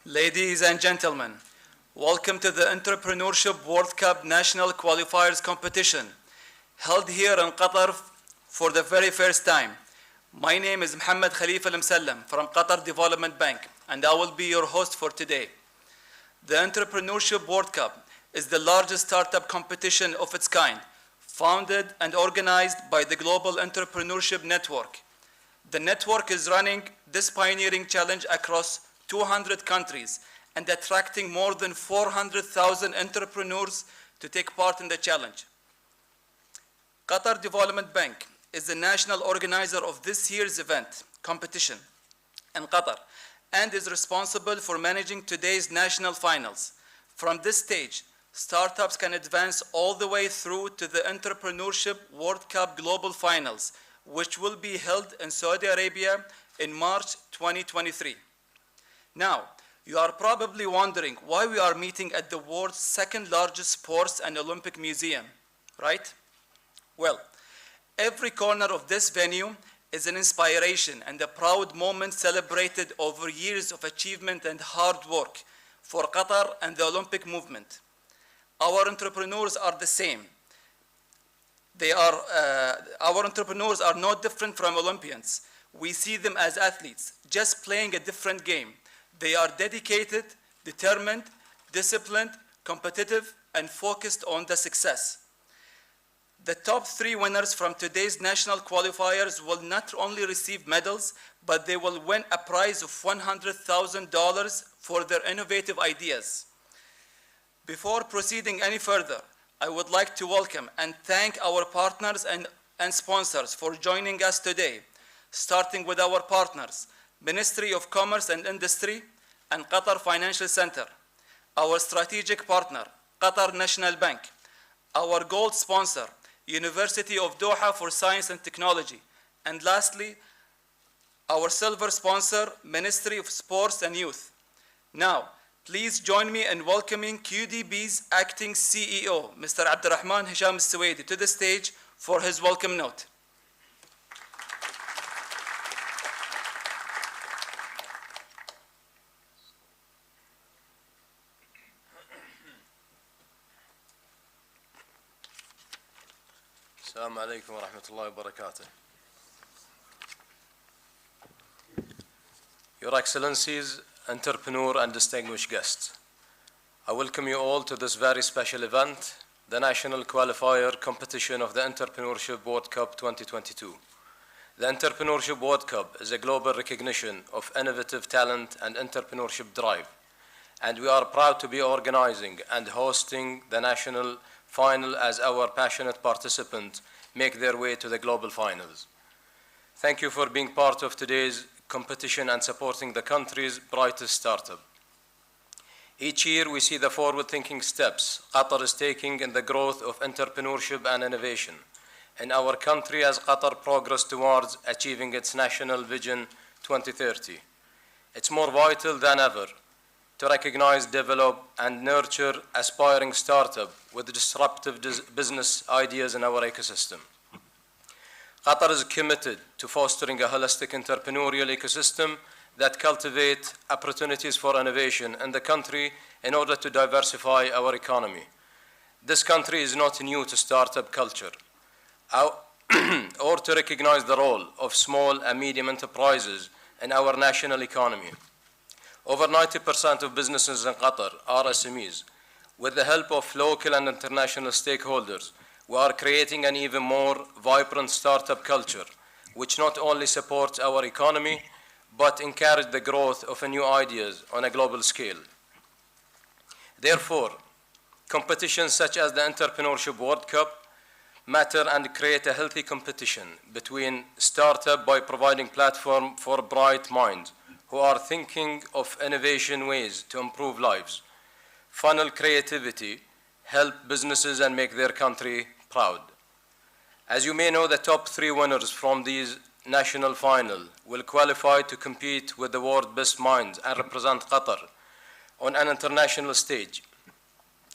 Ladies and gentlemen, welcome to the Entrepreneurship World Cup National Qualifiers competition, held here in Qatar for the very first time. My name is Mohammed Khalifa Al-Msallam from Qatar Development Bank, and I will be your host for today. The Entrepreneurship World Cup is the largest startup competition of its kind, founded and organized by the Global Entrepreneurship Network. The network is running this pioneering challenge across 200 countries and attracting more than 400,000 entrepreneurs to take part in the challenge. Qatar Development Bank is the national organizer of this year's event, competition, in Qatar, and is responsible for managing today's national finals. From this stage, startups can advance all the way through to the Entrepreneurship World Cup Global Finals, which will be held in Saudi Arabia in March 2023. Now, you are probably wondering why we are meeting at the world's second largest sports and Olympic museum, right? Well, every corner of this venue is an inspiration and a proud moment celebrated over years of achievement and hard work for Qatar and the Olympic movement. Our entrepreneurs are the same. Our entrepreneurs are no different from Olympians. We see them as athletes, just playing a different game. They are dedicated, determined, disciplined, competitive, and focused on the success. The top 3 winners from today's national qualifiers will not only receive medals, but they will win a prize of $100,000 for their innovative ideas. Before proceeding any further, I would like to welcome and thank our partners and sponsors for joining us today, starting with our partners, Ministry of Commerce and Industry and Qatar Financial Center, our strategic partner, Qatar National Bank, our gold sponsor, University of Doha for Science and Technology, and lastly, our silver sponsor, Ministry of Sports and Youth. Now, please join me in welcoming QDB's acting CEO, Mr. Abdurrahman Hisham Al-Suwaidi, to the stage for his welcome note. Assalamu alaikum wa rahmatullahi wa barakatuh. Your Excellencies, entrepreneur and distinguished guests, I welcome you all to this very special event, the National Qualifier Competition of the Entrepreneurship World Cup 2022. The Entrepreneurship World Cup is a global recognition of innovative talent and entrepreneurship drive, and we are proud to be organizing and hosting the national final as our passionate participants make their way to the global finals. Thank you for being part of today's competition and supporting the country's brightest startup. Each year we see the forward-thinking steps Qatar is taking in the growth of entrepreneurship and innovation in our country as Qatar progresses towards achieving its National Vision 2030. It's more vital than ever to recognize, develop, and nurture aspiring startups with disruptive business ideas in our ecosystem. Qatar is committed to fostering a holistic entrepreneurial ecosystem that cultivates opportunities for innovation in the country in order to diversify our economy. This country is not new to startup culture or to recognize the role of small and medium enterprises in our national economy. Over 90% of businesses in Qatar are SMEs. With the help of local and international stakeholders, we are creating an even more vibrant startup culture, which not only supports our economy, but encourages the growth of new ideas on a global scale. Therefore, competitions such as the Entrepreneurship World Cup matter and create a healthy competition between startups by providing platform for bright minds who are thinking of innovation ways to improve lives, funnel creativity, help businesses and make their country proud. As you may know, the top 3 winners from these national final will qualify to compete with the world's best minds and represent Qatar on an international stage.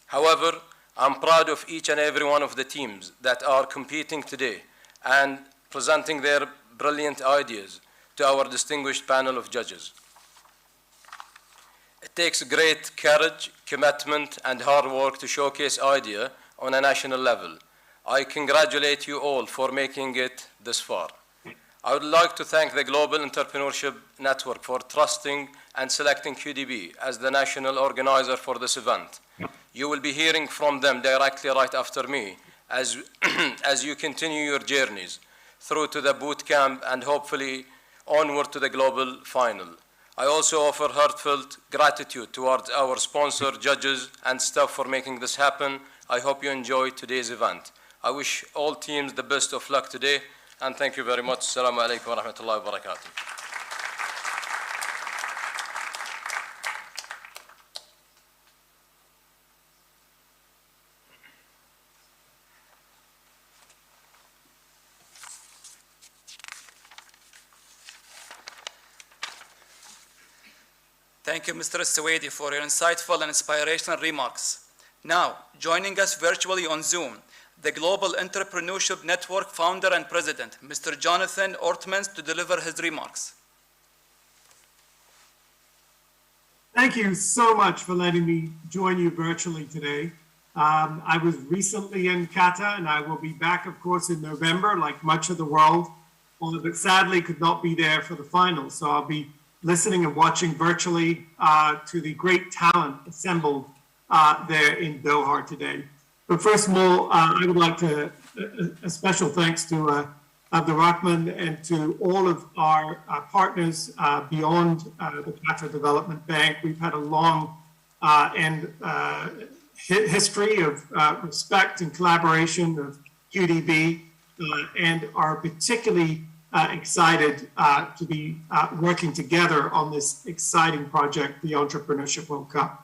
However, I'm proud of each and every one of the teams that are competing today and presenting their brilliant ideas to our distinguished panel of judges. It takes great courage, commitment, and hard work to showcase idea on a national level. I congratulate you all for making it this far. I would like to thank the Global Entrepreneurship Network for trusting and selecting QDB as the national organizer for this event. You will be hearing from them directly right after me as, as you continue your journeys through to the boot camp and hopefully onward to the global final. I also offer heartfelt gratitude towards our sponsor, judges, and staff for making this happen. I hope you enjoy today's event. I wish all teams the best of luck today, and thank you very much. Assalamu alaikum wa rahmatullahi wa barakatuh. Thank you, Mr. Suwaidi, for your insightful and inspirational remarks. Now, joining us virtually on Zoom, the Global Entrepreneurship Network founder and president, Mr. Jonathan Ortmans, to deliver his remarks. Thank you so much for letting me join you virtually today. I was recently in Qatar, and I will be back, of course, in November, like much of the world, but sadly could not be there for the final. So I'll be listening and watching virtually to the great talent assembled there in Doha today. But first of all, I would like to, a special thanks to Abdurrahman and to all of our partners beyond the Qatar Development Bank. We've had a long history of respect and collaboration of QDB and are particularly excited to be working together on this exciting project, the Entrepreneurship World Cup.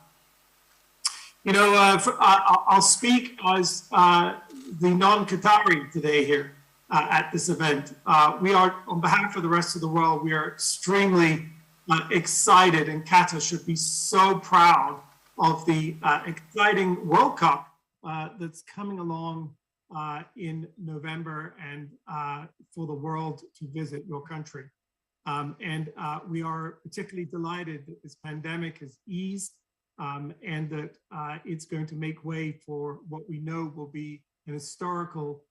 You know, I'll speak as the non-Qatari today here at this event. We are, on behalf of the rest of the world, we are extremely excited, and Qatar should be so proud of the exciting World Cup that's coming along in November and for the world to visit your country. We are particularly delighted that this pandemic has eased and that it's going to make way for what we know will be an historical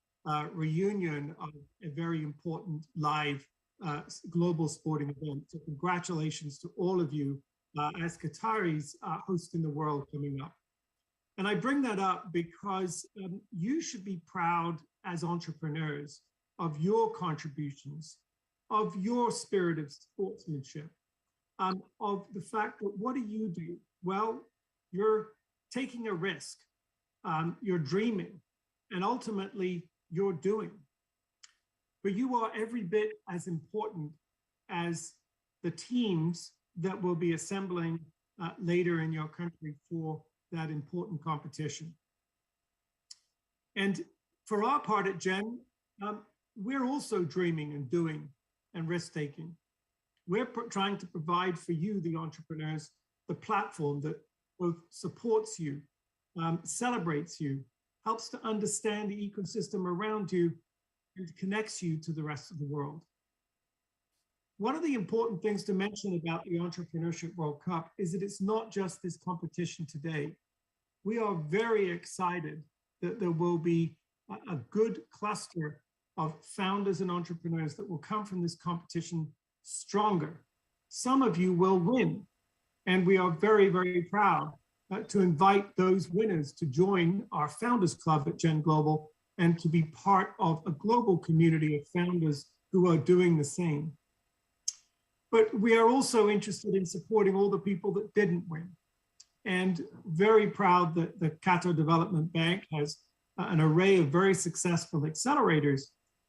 reunion of a very important live global sporting event. So congratulations to all of you as Qataris hosting the world coming up. And I bring that up because you should be proud as entrepreneurs of your contributions, of your spirit of sportsmanship, of the fact that what do? Well, you're taking a risk, you're dreaming, and ultimately you're doing. But you are every bit as important as the teams that will be assembling later in your country for that important competition. And for our part at GEN, we're also dreaming and doing and risk-taking. We're trying to provide for you, the entrepreneurs, the platform that both supports you, celebrates you, helps to understand the ecosystem around you, and connects you to the rest of the world. One of the important things to mention about the Entrepreneurship World Cup is that it's not just this competition today. We are very excited that there will be a good cluster of founders and entrepreneurs that will come from this competition stronger. Some of you will win, and we are very, very proud to invite those winners to join our Founders Club at Gen Global and to be part of a global community of founders who are doing the same. But we are also interested in supporting all the people that didn't win. And very proud that the Qatar Development Bank has an array of very successful accelerators,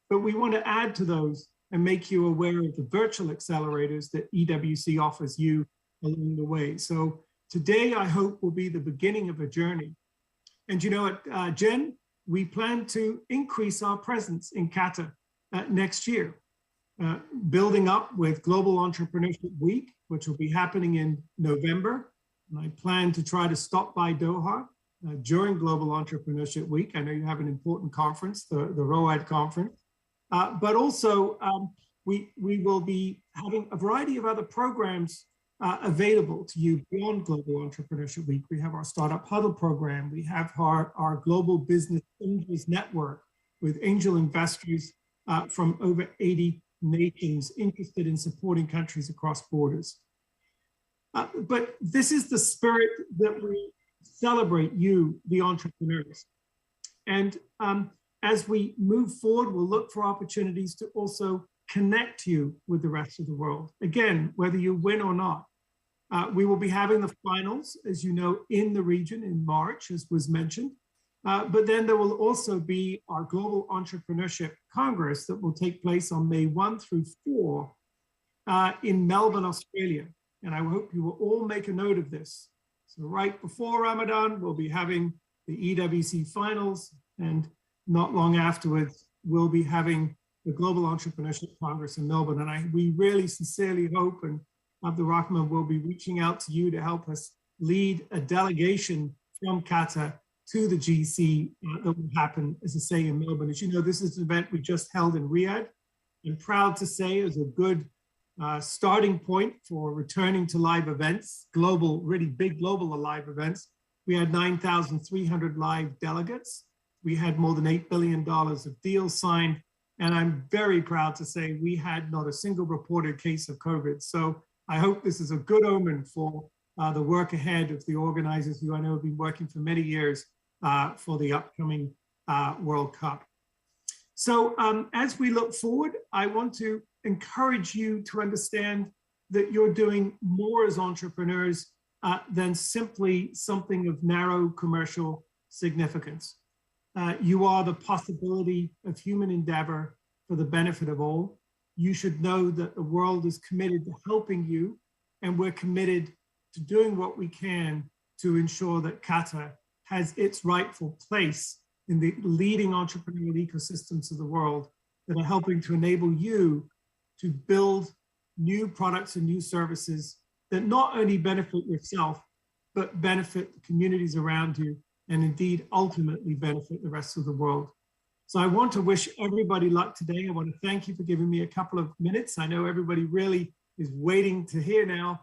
but we want to add to those and make you aware of the virtual accelerators that EWC offers you along the way. So today, I hope, will be the beginning of a journey. And you know, at GEN, we plan to increase our presence in Qatar next year, building up with Global Entrepreneurship Week, which will be happening in November. And I plan to try to stop by Doha during Global Entrepreneurship Week. I know you have an important conference, the ROAD conference, but also we will be having a variety of other programs available to you beyond Global Entrepreneurship Week. We have our Startup Huddle program. We have our Global Business Angels Network with angel investors from over 80 nations interested in supporting countries across borders. But this is the spirit that we celebrate you, the entrepreneurs. And as we move forward, we'll look for opportunities to also connect you with the rest of the world. Again, whether you win or not. We will be having the finals, as you know, in the region in March, as was mentioned. But then there will also be our Global Entrepreneurship Congress that will take place on May 1 through 4 in Melbourne, Australia. And I hope you will all make a note of this. So right before Ramadan, we'll be having the EWC finals, and not long afterwards, we'll be having the Global Entrepreneurship Congress in Melbourne. And we really sincerely hope, and Abdul Rahman will be reaching out to you to help us lead a delegation from Qatar to the GC that will happen, as I say, in Melbourne. As you know, this is an event we just held in Riyadh. I'm proud to say it was a good starting point for returning to live events, global, really big global live events. We had 9,300 live delegates. We had more than $8 billion of deals signed. And I'm very proud to say we had not a single reported case of COVID. So I hope this is a good omen for the work ahead of the organizers who I know have been working for many years for the upcoming World Cup. So as we look forward, I want to encourage you to understand that you're doing more as entrepreneurs than simply something of narrow commercial significance. You are the possibility of human endeavor for the benefit of all. You should know that the world is committed to helping you, and we're committed to doing what we can to ensure that Qatar has its rightful place in the leading entrepreneurial ecosystems of the world that are helping to enable you to build new products and new services that not only benefit yourself, but benefit the communities around you, and indeed ultimately benefit the rest of the world. So I want to wish everybody luck today. I want to thank you for giving me a couple of minutes. I know everybody really is waiting to hear now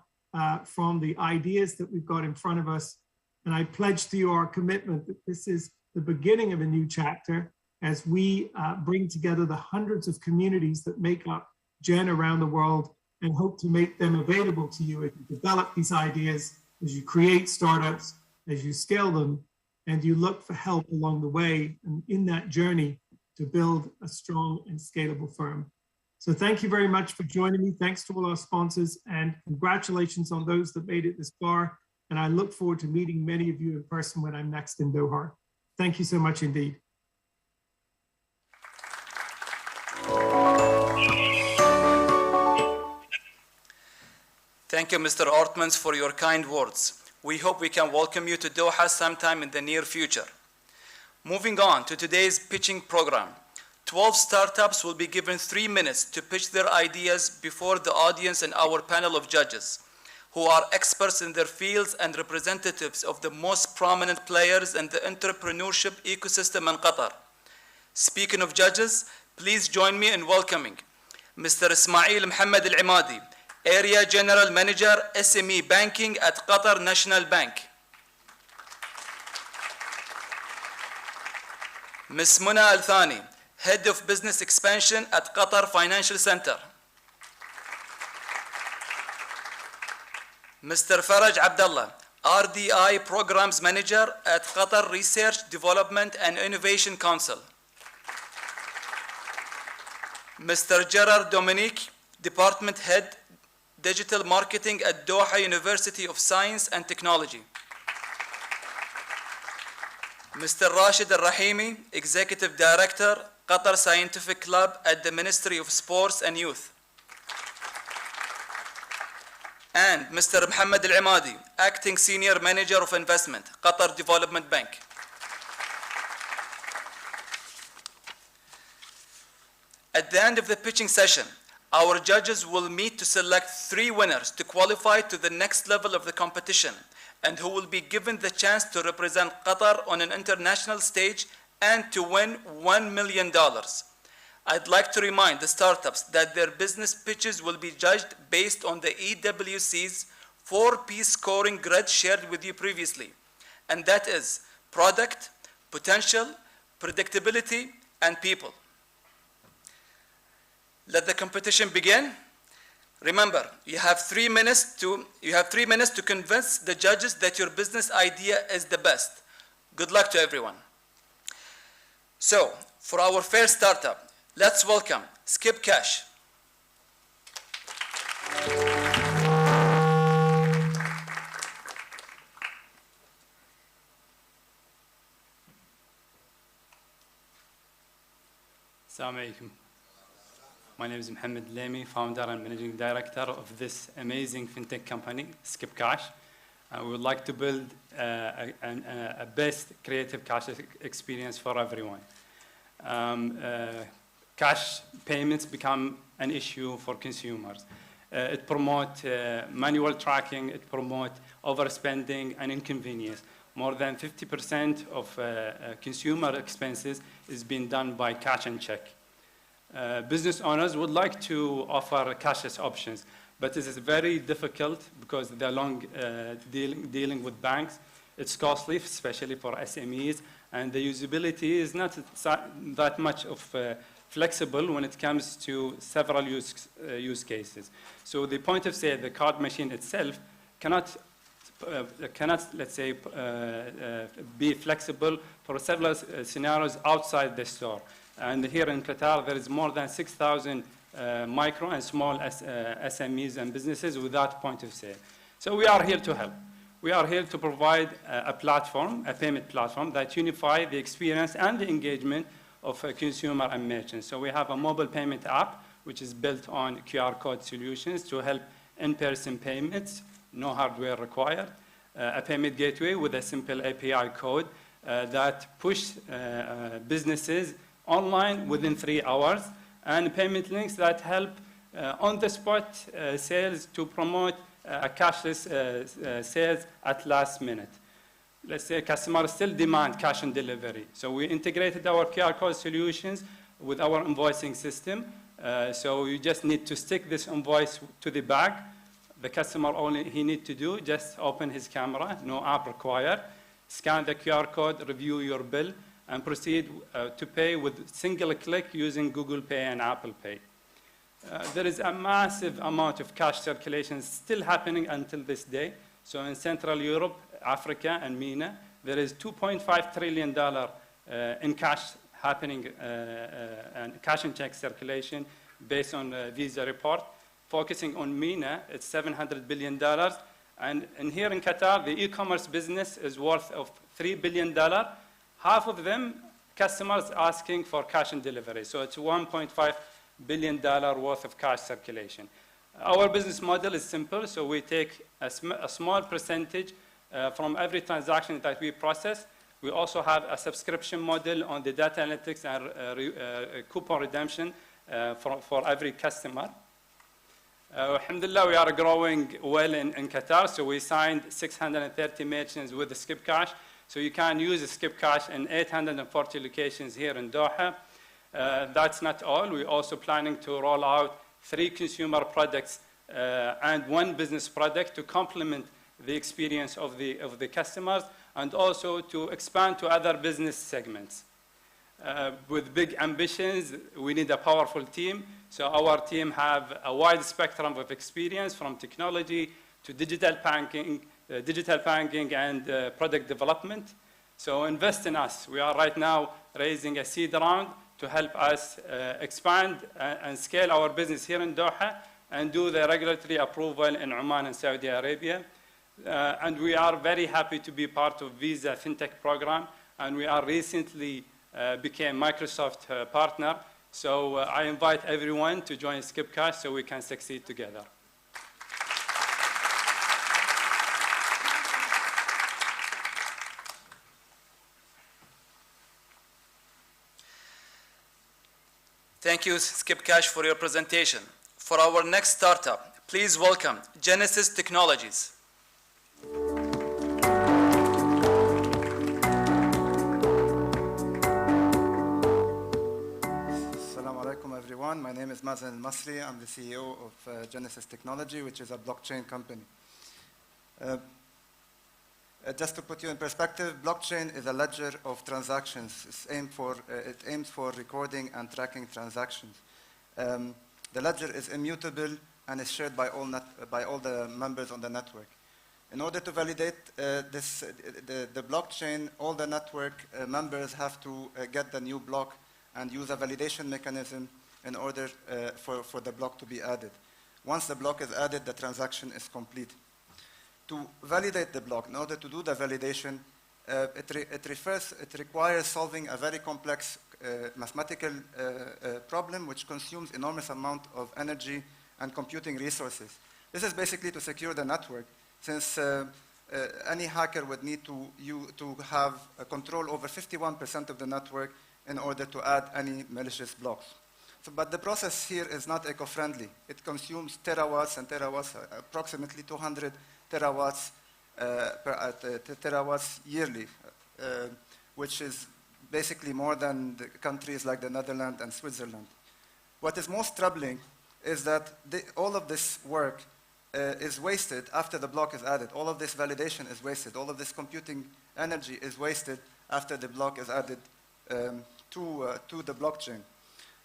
from the ideas that we've got in front of us. And I pledge to you our commitment that this is the beginning of a new chapter as we bring together the hundreds of communities that make up GEN around the world, and hope to make them available to you as you develop these ideas, as you create startups, as you scale them, and you look for help along the way and in that journey to build a strong and scalable firm. So thank you very much for joining me. Thanks to all our sponsors, and congratulations on those that made it this far. And I look forward to meeting many of you in person when I'm next in Doha. Thank you so much indeed. Thank you, Mr. Ortmans, for your kind words. We hope we can welcome you to Doha sometime in the near future. Moving on to today's pitching program. 12 startups will be given 3 minutes to pitch their ideas before the audience and our panel of judges, who are experts in their fields and representatives of the most prominent players in the entrepreneurship ecosystem in Qatar. Speaking of judges, please join me in welcoming Mr. Ismail Mohammed Al-Imadi, Area General Manager, SME Banking at Qatar National Bank. Ms. Muna Al-Thani, Head of Business Expansion at Qatar Financial Center. Mr. Faraj Abdullah, RDI Programs Manager at Qatar Research, Development and Innovation Council. Mr. Gerard Dominique, Department Head, Digital Marketing at Doha University of Science and Technology. Mr. Rashid Al-Rahimi, Executive Director, Qatar Scientific Club at the Ministry of Sports and Youth. And Mr. Mohammed Al-Imadi, Acting Senior Manager of Investment, Qatar Development Bank. At the end of the pitching session, our judges will meet to select 3 winners to qualify to the next level of the competition, and who will be given the chance to represent Qatar on an international stage and to win $1 million. I'd like to remind the startups that their business pitches will be judged based on the EWC's 4P scoring grid shared with you previously, and that is product, potential, predictability, and people. Let the competition begin. Remember, you have 3 minutes to convince the judges that your business idea is the best. Good luck to everyone. So, for our first startup, let's welcome Skip Cash. Assalamu alaikum. My name is Mohammed Lamy, founder and managing director of this amazing fintech company, Skip Cash. We would like to build a best creative cash experience for everyone. Cash payments become an issue for consumers. It promotes manual tracking, it promotes overspending and inconvenience. More than 50% of consumer expenses is being done by cash and check. Business owners would like to offer cashless options, but this is very difficult because they're long dealing with banks. It's costly, especially for SMEs, and the usability is not that much of flexible when it comes to several use cases. So the point of sale, the card machine itself, cannot let's say, be flexible for several scenarios outside the store. And here in Qatar, there is more than 6,000 micro and small SMEs and businesses without point of sale. So we are here to help. We are here to provide a platform, a payment platform that unify the experience and the engagement of consumer and merchants. So we have a mobile payment app, which is built on QR code solutions to help in-person payments, no hardware required. A payment gateway with a simple API code that push businesses online within 3 hours, and payment links that help on-the-spot sales to promote a cashless sales at last minute. Let's say customers still demand cash on delivery. So we integrated our QR code solutions with our invoicing system. So you just need to stick this invoice to the bag. The customer he need to do, just open his camera, no app required, scan the QR code, review your bill, and proceed to pay with single click using Google Pay and Apple Pay. There is a massive amount of cash circulation still happening until this day. So in Central Europe, Africa, and MENA, there is $2.5 trillion in cash happening, and cash and check circulation based on Visa report. Focusing on MENA, it's $700 billion. And here in Qatar, the e-commerce business is worth of $3 billion. Half of them, customers asking for cash and delivery. So it's $1.5 billion worth of cash circulation. Our business model is simple. So we take a small percentage from every transaction that we process. We also have a subscription model on the data analytics and coupon redemption for every customer. Alhamdulillah, we are growing well in Qatar. So we signed 630 merchants with the Skip Cash. So you can use the Skip Cash in 840 locations here in Doha. That's not all. We're also planning to roll out 3 consumer products and 1 business product to complement the experience of the customers, and also to expand to other business segments. With big ambitions, we need a powerful team. So our team have a wide spectrum of experience, from technology to digital banking and product development. So invest in us. We are right now raising a seed round to help us expand and scale our business here in Doha and do the regulatory approval in Oman and Saudi Arabia. And we are very happy to be part of Visa FinTech program, and we are recently became Microsoft partner. So I invite everyone to join Skip Cash so we can succeed together. Thank you, Skip Cash, for your presentation. For our next startup, please welcome Genesis Technologies. Assalamu alaikum, everyone. My name is Mazen Al-Masri. I'm the CEO of Genesis Technology, which is a blockchain company. Just to put you in perspective, blockchain is a ledger of transactions. It aims for recording and tracking transactions. The ledger is immutable and is shared by all the members on the network. In order to validate the blockchain, all the network members have to get the new block and use a validation mechanism in order for the block to be added. Once the block is added, the transaction is complete. To validate the block, in order to do the validation, it requires solving a very complex mathematical problem which consumes enormous amount of energy and computing resources. This is basically to secure the network, since any hacker would need to have a control over 51% of the network in order to add any malicious blocks. But the process here is not eco-friendly. It consumes terawatts and terawatts, approximately 200 terawatts terawatts yearly, which is basically more than the countries like the Netherlands and Switzerland. What is most troubling is that all of this work is wasted after the block is added. All of this validation is wasted. All of this computing energy is wasted after the block is added to the blockchain.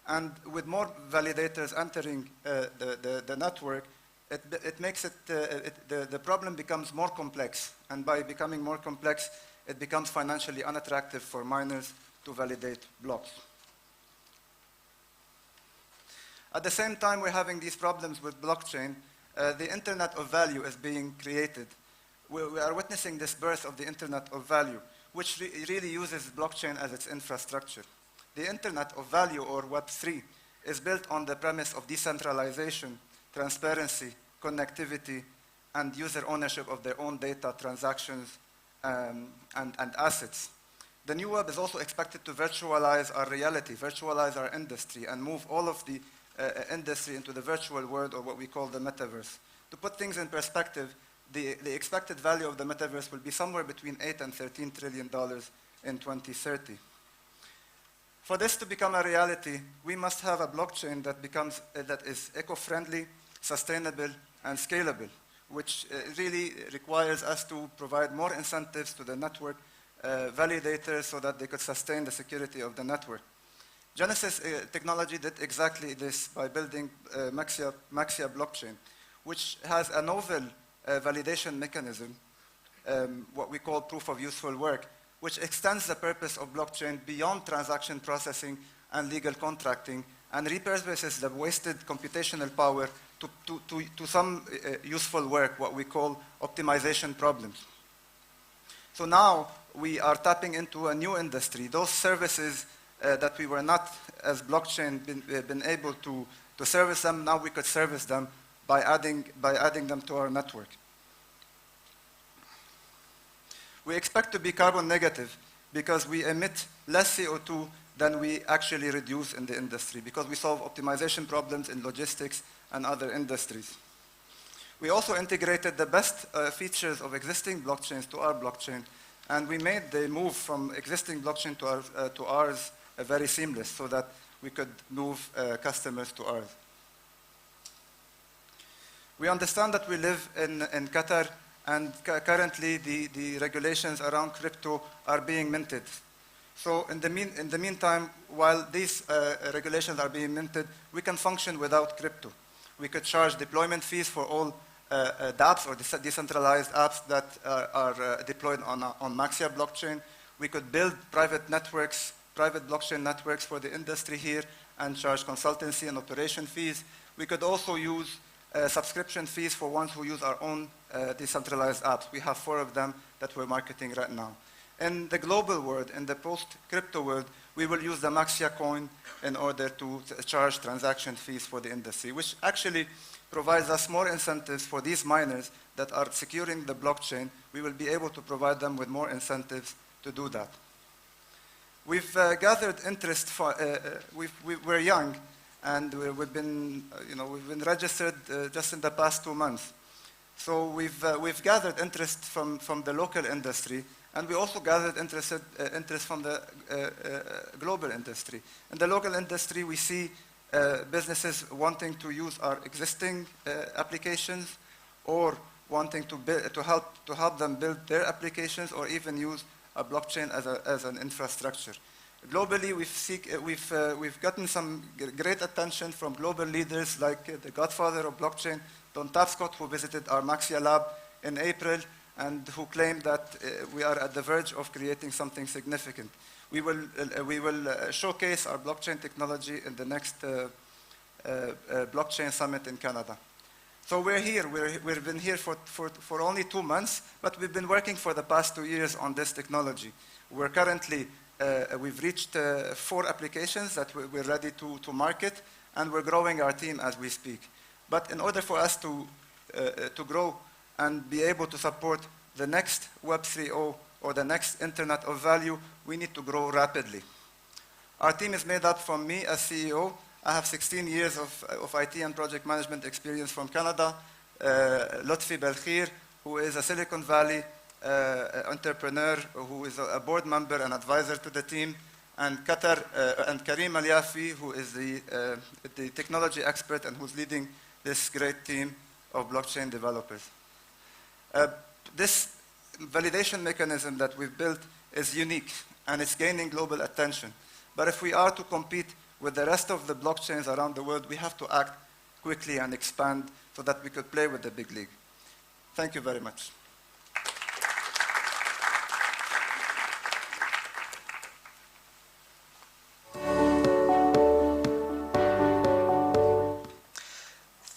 And with more validators entering the network, it makes the problem becomes more complex. And by becoming more complex, it becomes financially unattractive for miners to validate blocks. At the same time we're having these problems with blockchain, the Internet of Value is being created. We are witnessing this birth of the Internet of Value, which really uses blockchain as its infrastructure. The Internet of Value, or Web3, is built on the premise of decentralization, transparency, connectivity, and user ownership of their own data, transactions, and assets. The new web is also expected to virtualize our reality, virtualize our industry, and move all of the industry into the virtual world, or what we call the metaverse. To put things in perspective, the expected value of the metaverse will be somewhere between $8 and $13 trillion in 2030. For this to become a reality, we must have a blockchain that is eco-friendly, sustainable, and scalable, which really requires us to provide more incentives to the network validators so that they could sustain the security of the network. Genesis technology did exactly this by building Maxia blockchain, which has a novel validation mechanism, what we call proof of useful work, which extends the purpose of blockchain beyond transaction processing and legal contracting, and repurposes the wasted computational power to some useful work, what we call optimization problems. So now we are tapping into a new industry. Those services that we were not, as blockchain, been able to service them, now we could service them by adding them to our network. We expect to be carbon negative because we emit less CO2 than we actually reduce in the industry, because we solve optimization problems in logistics and other industries. We also integrated the best features of existing blockchains to our blockchain, and we made the move from existing blockchain to ours very seamless, so that we could move customers to ours. We understand that we live in Qatar, and currently the regulations around crypto are being minted. So in the meantime, while these regulations are being minted, we can function without crypto. We could charge deployment fees for all dApps or decentralized apps that are deployed on Maxia blockchain. We could build private networks, private blockchain networks for the industry here, and charge consultancy and operation fees. We could also use subscription fees for ones who use our own decentralized apps. We have 4 of them that we're marketing right now. In the global world, in the post-crypto world, we will use the Maxia coin in order to charge transaction fees for the industry, which actually provides us more incentives for these miners that are securing the blockchain. We will be able to provide them with more incentives to do that. We've gathered interest. We're young, and we've been registered just in the past 2 months. So we've gathered interest from the local industry, and we also gathered interest from the global industry. In the local industry, we see businesses wanting to use our existing applications, or wanting to help them build their applications or even use a blockchain as an infrastructure. Globally, we've gotten some great attention from global leaders like the godfather of blockchain, Don Tapscott, who visited our Maxia lab in April and who claimed that we are at the verge of creating something significant. We will showcase our blockchain technology in the next blockchain summit in Canada. So we're here. We've been here for only 2 months, but we've been working for the past 2 years on this technology. We're currently, we've reached 4 applications that we're ready to market, and we're growing our team as we speak. But in order for us to grow and be able to support the next Web 3.0 or the next Internet of Value, we need to grow rapidly. Our team is made up from me as CEO. I have 16 years of IT and project management experience from Canada. Lotfi Belkhir, who is a Silicon Valley entrepreneur, who is a board member and advisor to the team, and Qatar, and Karim Al-Yafi, who is the technology expert and who's leading this great team of blockchain developers. This validation mechanism that we've built is unique and it's gaining global attention. But if we are to compete with the rest of the blockchains around the world, we have to act quickly and expand so that we could play with the big league. Thank you very much.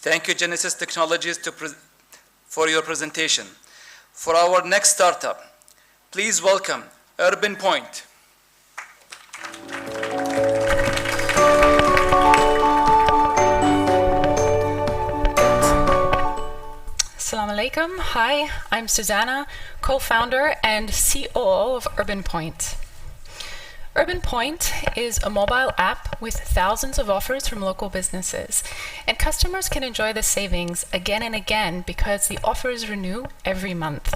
Thank you, Genesis Technologies, for your presentation. For our next startup, please welcome Urban Point. Assalamu alaikum. Hi, I'm Susanna, co-founder and COO of Urban Point. Urban Point is a mobile app with thousands of offers from local businesses, and customers can enjoy the savings again and again because the offers renew every month.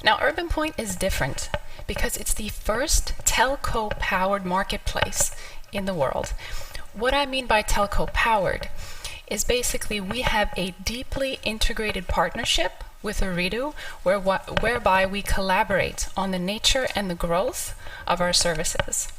Now, Urban Point is different because it's the first telco-powered marketplace in the world. What I mean by telco-powered is basically we have a deeply integrated partnership with Ooredoo whereby we collaborate on the nature and the growth of our services.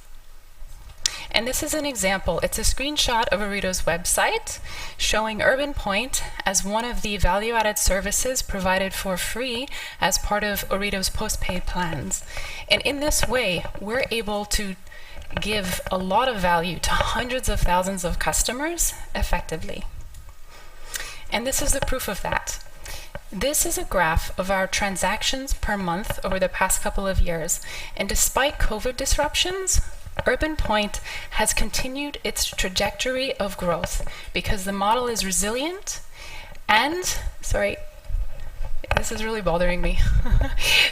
And this is an example. It's a screenshot of Ooredoo's website showing Urban Point as one of the value-added services provided for free as part of Ooredoo's postpaid plans. And in this way, we're able to give a lot of value to hundreds of thousands of customers effectively. And this is the proof of that. This is a graph of our transactions per month over the past couple of years. And despite COVID disruptions, Urban Point has continued its trajectory of growth because the model is resilient and, sorry, this is really bothering me,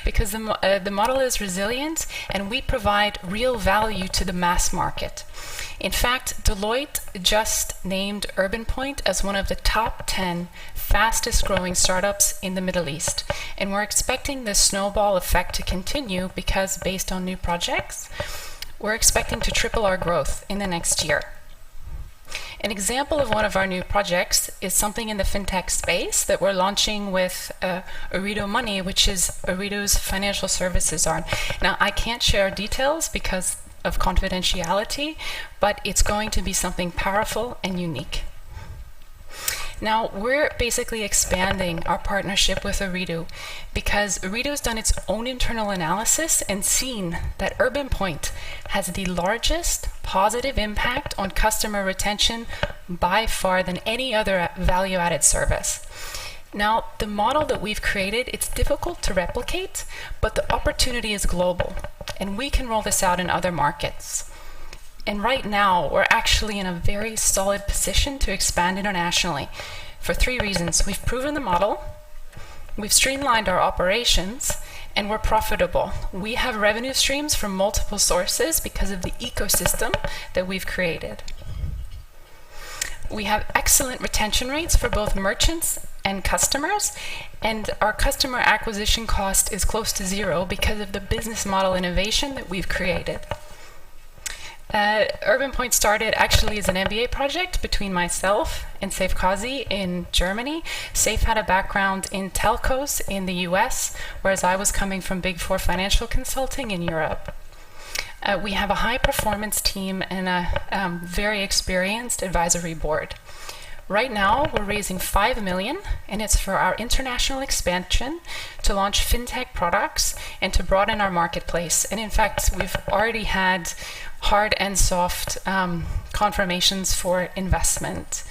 because the model is resilient and we provide real value to the mass market. In fact, Deloitte just named Urban Point as one of the top 10 fastest growing startups in the Middle East. And we're expecting this snowball effect to continue because based on new projects, we're expecting to triple our growth in the next year. An example of one of our new projects is something in the fintech space that we're launching with Ooredoo Money, which is Ooredoo's financial services arm. Now, I can't share details because of confidentiality, but it's going to be something powerful and unique. Now, we're basically expanding our partnership with Ooredoo because Ooredoo's done its own internal analysis and seen that Urban Point has the largest positive impact on customer retention by far than any other value-added service. Now, the model that we've created, it's difficult to replicate, but the opportunity is global, and we can roll this out in other markets. And right now, we're actually in a very solid position to expand internationally for 3 reasons. We've proven the model, we've streamlined our operations, and we're profitable. We have revenue streams from multiple sources because of the ecosystem that we've created. We have excellent retention rates for both merchants and customers, and our customer acquisition cost is close to 0 because of the business model innovation that we've created. Urban Point started actually as an MBA project between myself and Saif Kazi in Germany. Saif had a background in telcos in the US, whereas I was coming from Big Four financial consulting in Europe. We have a high performance team and a very experienced advisory board. Right now, we're raising 5 million, and it's for our international expansion to launch fintech products and to broaden our marketplace. And in fact, we've already had hard and soft confirmations for investment.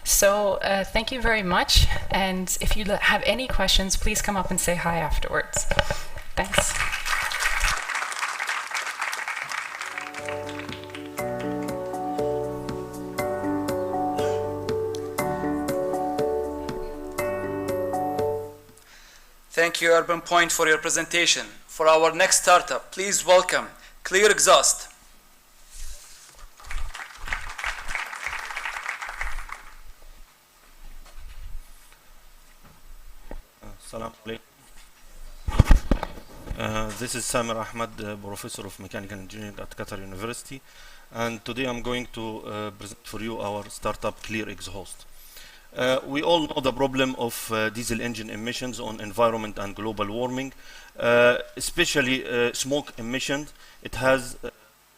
So thank you very much. And if you have any questions, please come up and say hi afterwards. Thanks. Thank you, Urban Point, for your presentation. For our next startup, please welcome Clear Exhaust. Assalamu alaikum. This is Samir Ahmad, Professor of Mechanical Engineering at Qatar University, and today I'm going to present for you our startup Clear Exhaust. We all know the problem of diesel engine emissions on environment and global warming, especially smoke emissions. It has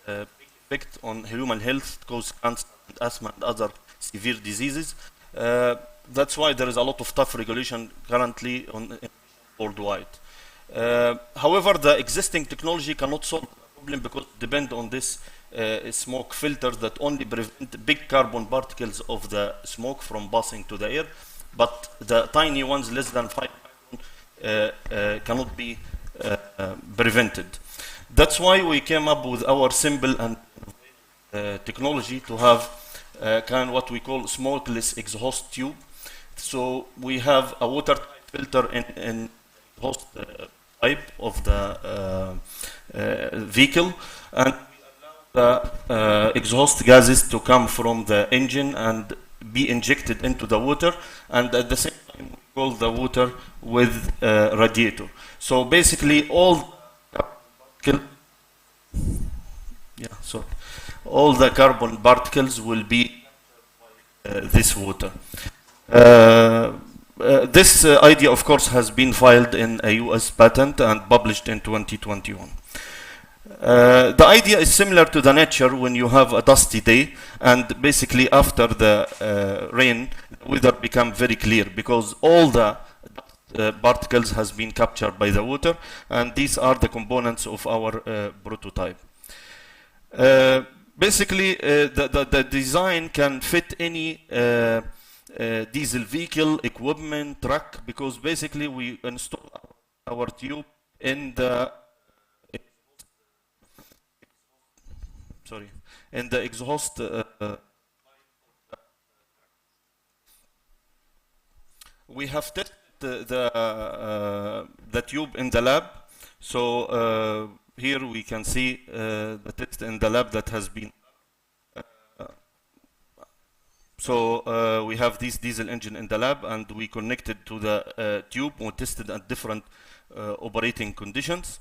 a big effect on human health, cause cancer, asthma, and other severe diseases. That's why there is a lot of tough regulation currently on worldwide. However, the existing technology cannot solve the problem because it depends on this smoke filters that only prevent big carbon particles of the smoke from passing to the air, but the tiny ones less than 5 cannot be prevented. That's why we came up with our simple and technology to have kind of what we call smokeless exhaust tube. So we have a water filter in exhaust type of the vehicle, and the exhaust gases to come from the engine and be injected into the water, and at the same time we cool the water with radiator. So basically all the carbon particles will be this water. This idea, of course, has been filed in a US patent and published in 2021. The idea is similar to the nature when you have a dusty day, and basically after the rain, the weather becomes very clear because all the particles has been captured by the water, and these are the components of our prototype. Basically, the design can fit any diesel vehicle, equipment, truck, because basically we install our tube in the exhaust we have tested the tube in the lab. So here we can see the test in the lab that has been we have this diesel engine in the lab, and we connected to the tube. We tested at different operating conditions.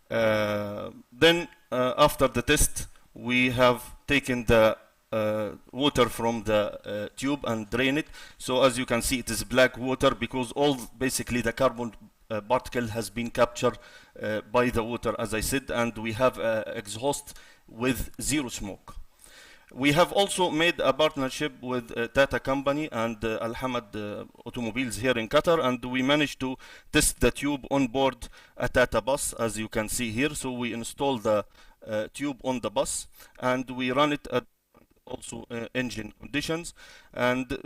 Then after the test, we have taken the water from the tube and drain it. So as you can see, it is black water because all basically the carbon particle has been captured by the water, as I said, and we have exhaust with zero smoke. We have also made a partnership with Tata Company and Al-Hamad Automobiles here in Qatar, and we managed to test the tube on board a Tata bus, as you can see here. So we install the tube on the bus, and we run it at also engine conditions, and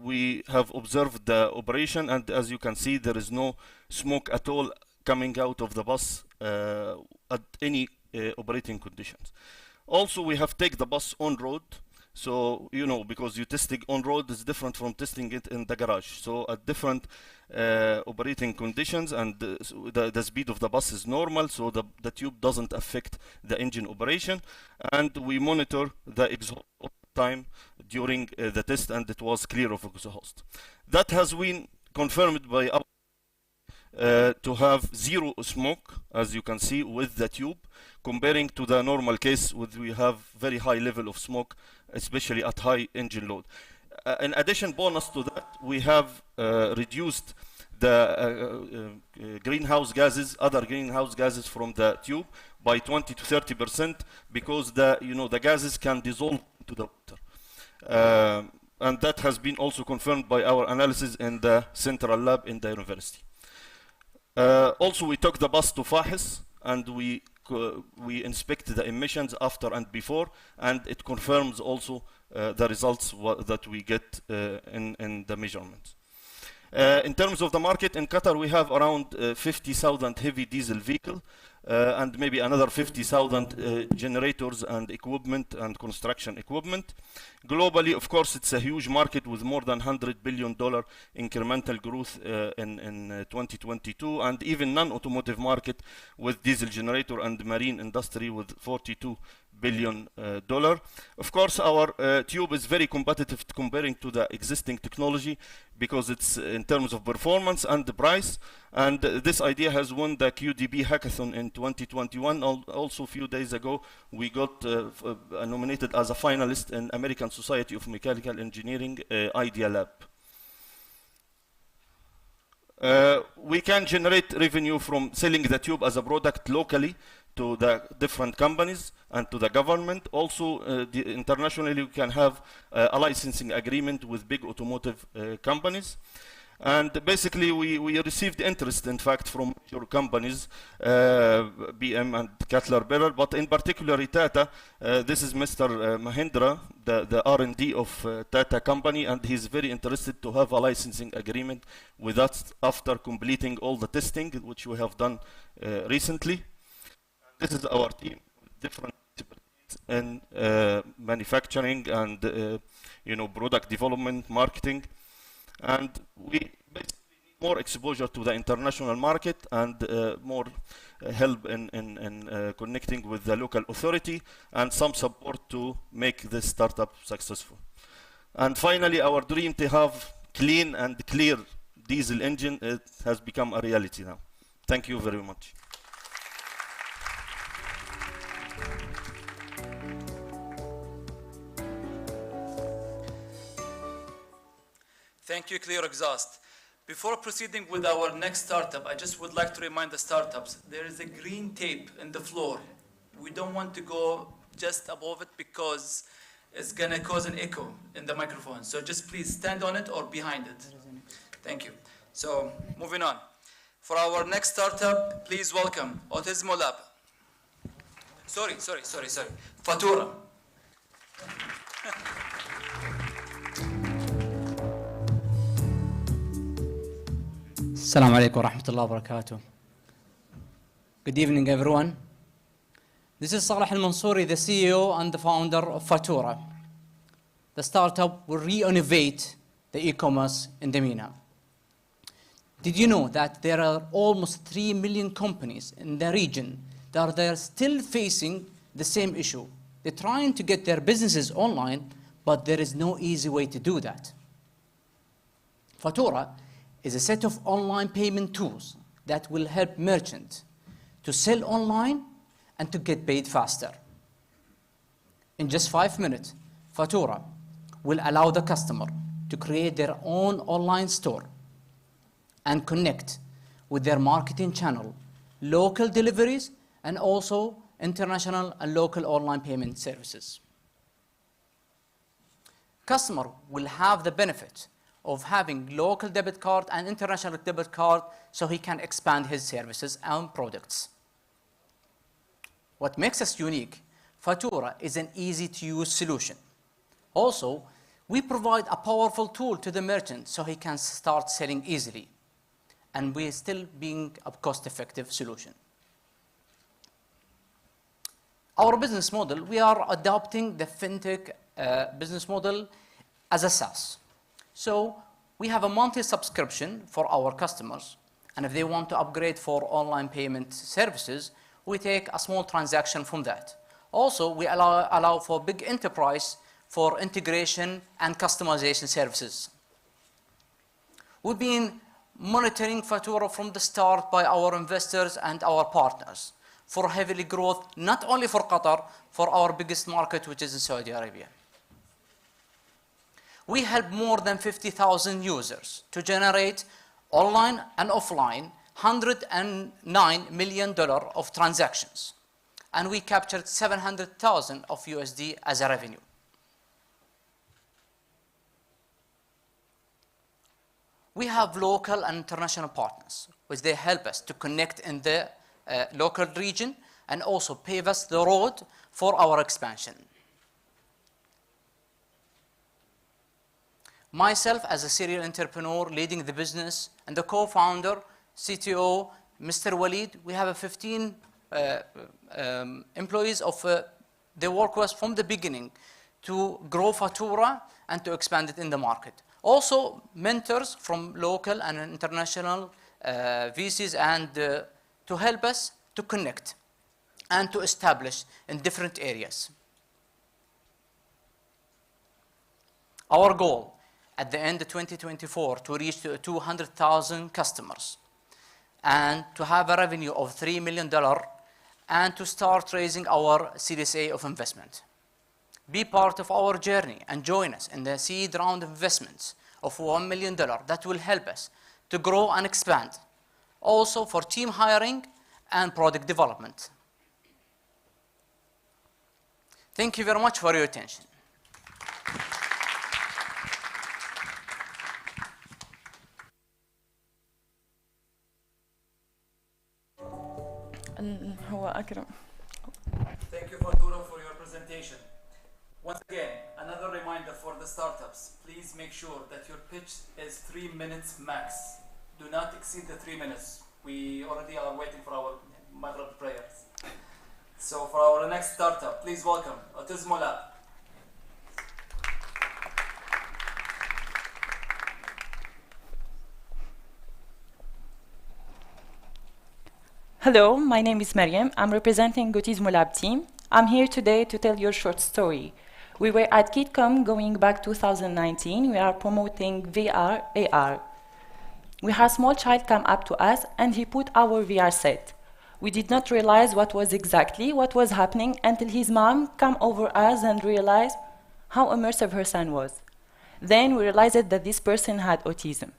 we have observed the operation, and as you can see, there is no smoke at all coming out of the bus at any operating conditions. Also, we have taken the bus on road, so you know, because you testing on road is different from testing it in the garage. So at different operating conditions, and the speed of the bus is normal, so the tube doesn't affect the engine operation, and we monitor the exhaust time during the test, and it was clear of exhaust. That has been confirmed by our to have zero smoke, as you can see with the tube, comparing to the normal case with we have very high level of smoke, especially at high engine load. In addition, bonus to that, we have reduced the greenhouse gases, other greenhouse gases from the tube by 20 to 30% because the gases can dissolve into the water. And that has been also confirmed by our analysis in the central lab in the university. Also, we took the bus to Fahis and we inspect the emissions after and before, and it confirms also the results that we get in the measurements. In terms of the market in Qatar, we have around 50,000 heavy diesel vehicles and maybe another 50,000 generators and equipment and construction equipment. Globally, of course, it's a huge market with more than $100 billion incremental growth in 2022, and even non-automotive market with diesel generator and marine industry with $42 billion. Of course, our tube is very competitive comparing to the existing technology because it's in terms of performance and the price. And this idea has won the QDB hackathon in 2021. Also, a few days ago, we got nominated as a finalist in American Society of Mechanical Engineering Idea Lab. We can generate revenue from selling the tube as a product locally to the different companies and to the government. Also, internationally, we can have a licensing agreement with big automotive companies. And basically, we received interest, in fact, from your companies, BM and Cutler Beryl, but in particular, Tata. This is Mr. Mahindra, the R&D of Tata company, and he's very interested to have a licensing agreement with us after completing all the testing, which we have done recently. This is our team, different expertise in manufacturing and product development, marketing. And we basically need more exposure to the international market and more help in connecting with the local authority and some support to make this startup successful. And finally, our dream to have clean and clear diesel engine, it has become a reality now. Thank you very much. Thank you, Clear Exhaust. Before proceeding with our next startup, I just would like to remind the startups, there is a green tape in the floor. We don't want to go just above it because it's gonna cause an echo in the microphone. So just please stand on it or behind it. Thank you. So moving on. For our next startup, please welcome Autismo Lab. Sorry. Fatura. Assalamu alaikum wa rahmatullahi wa barakatuh. Good evening, everyone. This is Saleh Al-Mansouri, the CEO and the founder of Fatura. The startup will re-innovate the e-commerce in the MENA. Did you know that there are almost 3 million companies in the region that are still facing the same issue? They're trying to get their businesses online, but there is no easy way to do that. Fatura is a set of online payment tools that will help merchants to sell online and to get paid faster. In just 5 minutes, Fatura will allow the customer to create their own online store and connect with their marketing channel, local deliveries, and also international and local online payment services. Customer will have the benefit of having local debit card and international debit card so he can expand his services and products. What makes us unique, Fatura is an easy-to-use solution. Also, we provide a powerful tool to the merchant so he can start selling easily, and we're still being a cost-effective solution. Our business model, we are adopting the fintech business model as a SaaS. So we have a monthly subscription for our customers, and if they want to upgrade for online payment services, we take a small transaction from that. Also, we allow for big enterprise for integration and customization services. We've been monitoring Fatura from the start by our investors and our partners for heavily growth, not only for Qatar, for our biggest market, which is in Saudi Arabia. We help more than 50,000 users to generate online and offline $109 million of transactions. And we captured 700,000 of USD as a revenue. We have local and international partners, which they help us to connect in the local region and also pave us the road for our expansion. Myself, as a serial entrepreneur leading the business, and the co-founder, CTO, Mr. Walid, we have 15 employees they work with us from the beginning to grow Fatura and to expand it in the market. Also, mentors from local and international VCs and to help us to connect and to establish in different areas. Our goal at the end of 2024 to reach 200,000 customers and to have a revenue of $3 million and to start raising our Series A of investment. Be part of our journey and join us in the seed round of investments of $1 million that will help us to grow and expand. Also for team hiring and product development. Thank you very much for your attention. هو أكرم. Thank you, Fatura, for your presentation. Once again, another reminder for the startups. Please make sure that your pitch is 3 minutes max. Do not exceed the 3 minutes. We already are waiting for our Maghrib prayers. So for our next startup, please welcome Autism Lab. Hello, my name is Mariam. I'm representing Autism Lab team. I'm here today to tell you a short story. We were at KidCom going back 2019. We are promoting VR, AR. We had a small child come up to us and he put our VR set. We did not realize what was happening until his mom came over us and realized how immersive her son was. Then we realized that this person had autism.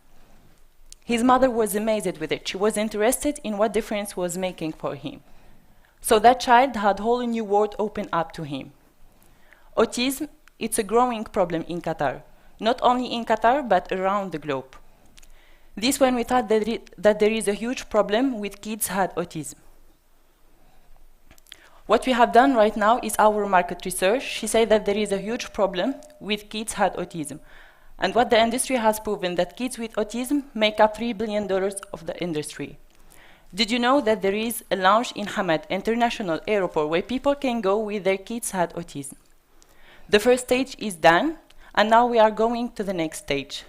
His mother was amazed with it. She was interested in what difference was making for him. So that child had a whole new world open up to him. Autism, it's a growing problem in Qatar. Not only in Qatar, but around the globe. This when we thought that there is a huge problem with kids had autism. What we have done right now is our market research. She said that there is a huge problem with kids had autism. And what the industry has proven that kids with autism make up $3 billion of the industry. Did you know that there is a lounge in Hamad International Airport where people can go with their kids had autism? The first stage is done, and now we are going to the next stage.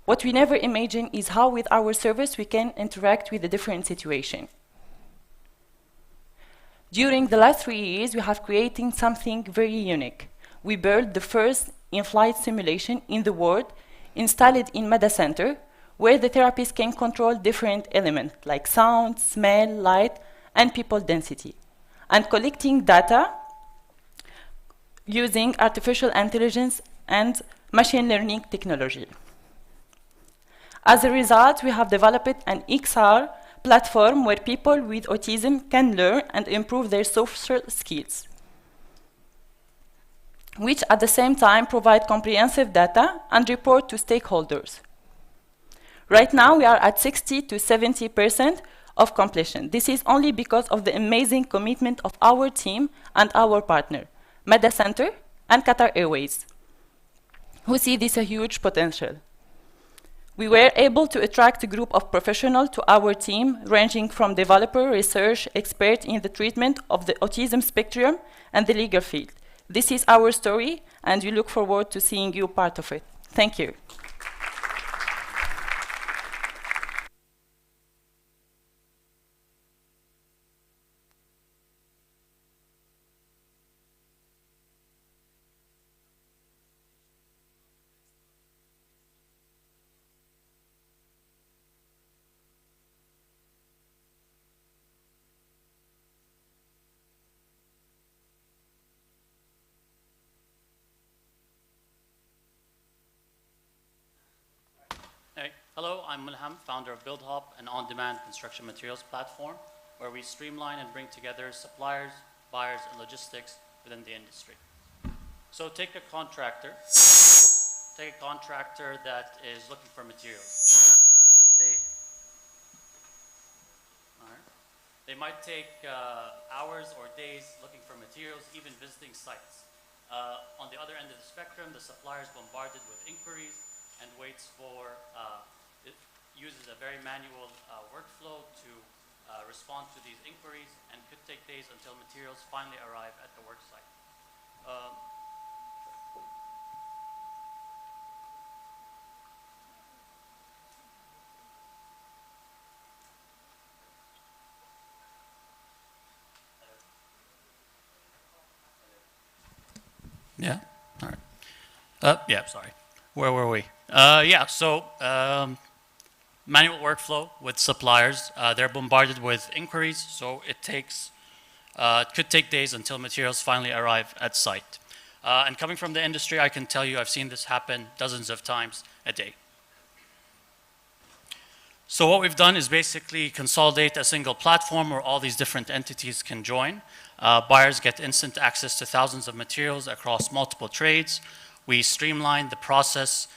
What we never imagined is how with our service we can interact with a different situation. During the last 3 years, we have created something very unique. We built the first in-flight simulation in the world, installed it in Mada Center, where the therapist can control different elements like sound, smell, light, and people density, and collecting data using artificial intelligence and machine learning technology. As a result, we have developed an XR platform where people with autism can learn and improve their social skills, which at the same time provide comprehensive data and report to stakeholders. Right now, we are at 60 to 70% of completion. This is only because of the amazing commitment of our team and our partner, Mada Center and Qatar Airways, who see this a huge potential. We were able to attract a group of professionals to our team, ranging from developer, research, expert in the treatment of the autism spectrum, and the legal field. This is our story, and we look forward to seeing you part of it. Thank you. Hey, hello, I'm Mulham, founder of BuildHop, an on-demand construction materials platform where we streamline and bring together suppliers, buyers, and logistics within the industry. So take a contractor that is looking for materials. They might take hours or days looking for materials, even visiting sites. On the other end of the spectrum, the supplier is bombarded with inquiries and waits for, it uses a very manual workflow to respond to these inquiries, and could take days until materials finally arrive at the work site. Yeah, all right. Yeah, sorry. Where were we? Manual workflow with suppliers. They're bombarded with inquiries, so it could take days until materials finally arrive at site. And coming from the industry, I can tell you I've seen this happen dozens of times a day. So what we've done is basically consolidate a single platform where all these different entities can join. Buyers get instant access to thousands of materials across multiple trades. We streamline the process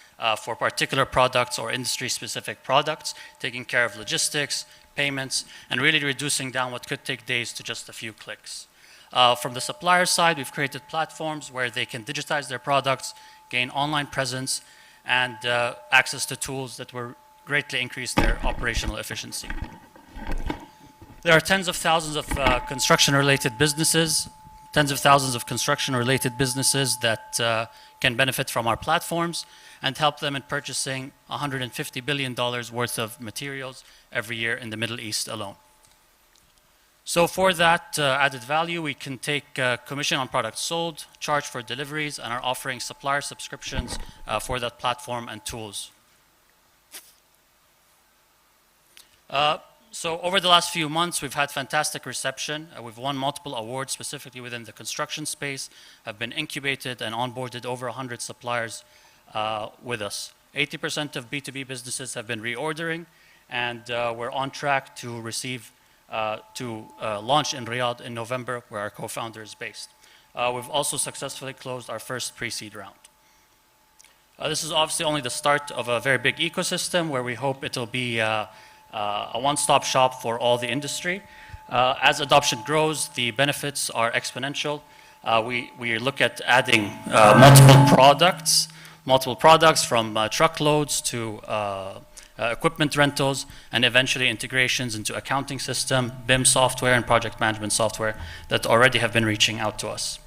for particular products or industry-specific products, taking care of logistics, payments, and really reducing down what could take days to just a few clicks. From the supplier side, we've created platforms where they can digitize their products, gain online presence, and access to tools that will greatly increase their operational efficiency. There are tens of thousands of construction-related businesses that can benefit from our platforms and help them in purchasing $150 billion worth of materials every year in the Middle East alone. So for that added value, we can take commission on products sold, charge for deliveries, and are offering supplier subscriptions for that platform and tools. So over the last few months, we've had fantastic reception. We've won multiple awards specifically within the construction space, have been incubated and onboarded over 100 suppliers with us. 80% of B2B businesses have been reordering, and we're on track to receive, launch in Riyadh in November, where our co-founder is based. We've also successfully closed our first pre-seed round. This is obviously only the start of a very big ecosystem where we hope it'll be a one-stop shop for all the industry. As adoption grows, the benefits are exponential. We look at adding multiple products from truckloads to equipment rentals, and eventually integrations into accounting system, BIM software, and project management software that already have been reaching out to us.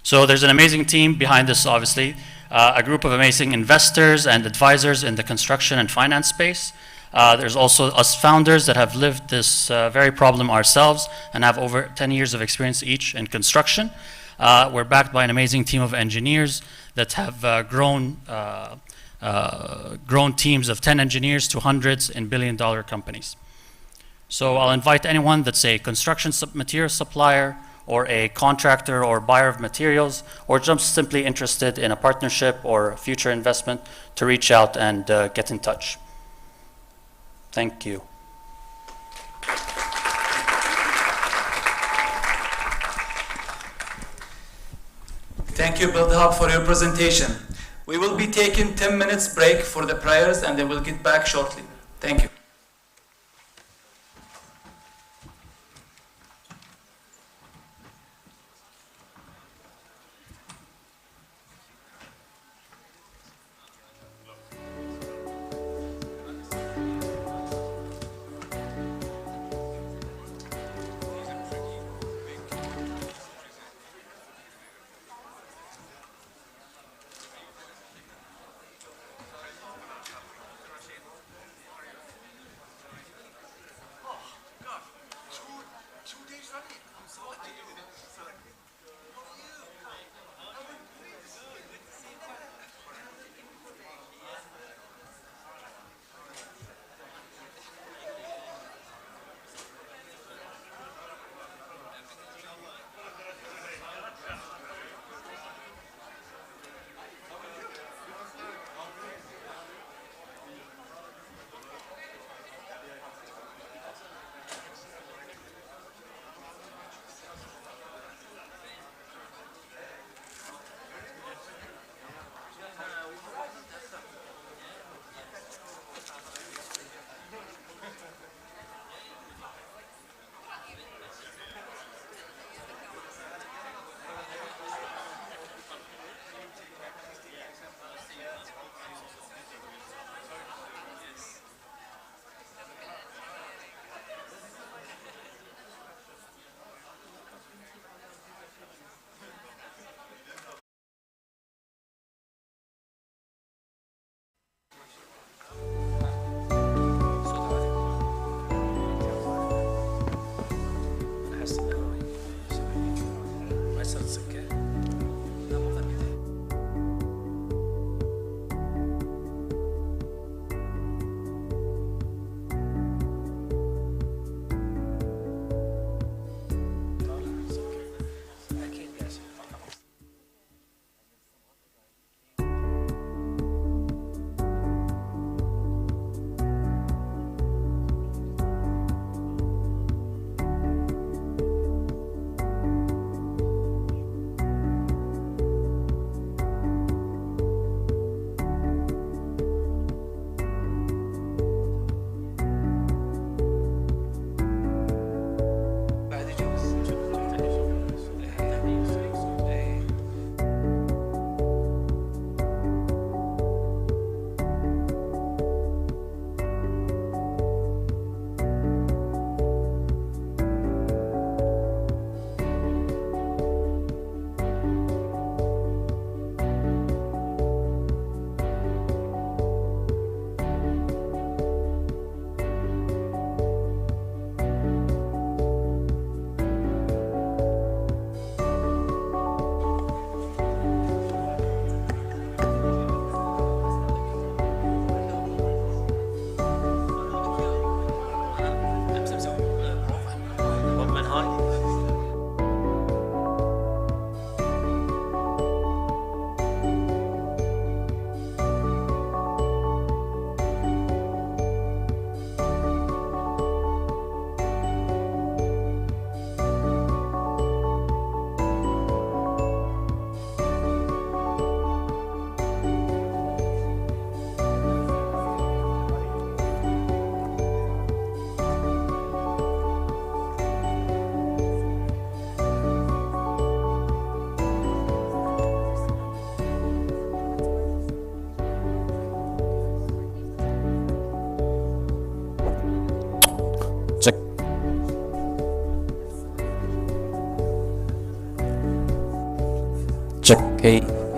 So there's an amazing team behind this, obviously. A group of amazing investors and advisors in the construction and finance space. There's also us founders that have lived this very problem ourselves and have over 10 years of experience each in construction. We're backed by an amazing team of engineers that have grown teams of 10 engineers to hundreds in billion-dollar companies. So I'll invite anyone that's a construction material supplier, or a contractor or buyer of materials, or just simply interested in a partnership or future investment, to reach out and get in touch. Thank you. Thank you, BuildHub, for your presentation. We will be taking 10 minutes break for the prayers, and then we'll get back shortly. Thank you.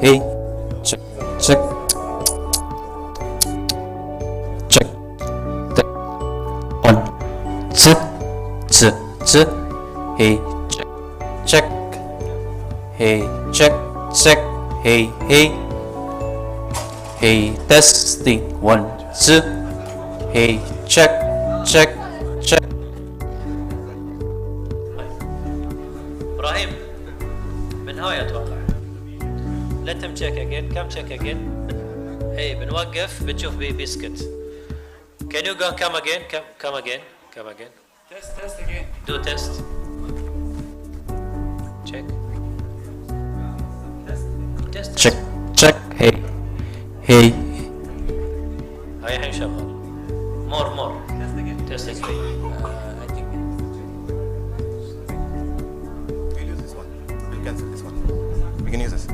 hey, check, check, check, check, one, check, check, check, hey, check, check, hey, check, check, hey, hey, hey, testing, one, two, hey, check, check, check. إبراهيم من هاي أتوقع. Let him check again. Come check again. Hey, بنوقف بتشوف بيسكت. Can you go come again? Come again. Come again. Test again. Do test. Check. Test. Check, check, hey, hey. هاي الحين شغال. More. Test again. I think we'll use this one. We'll cancel this one. We can use this.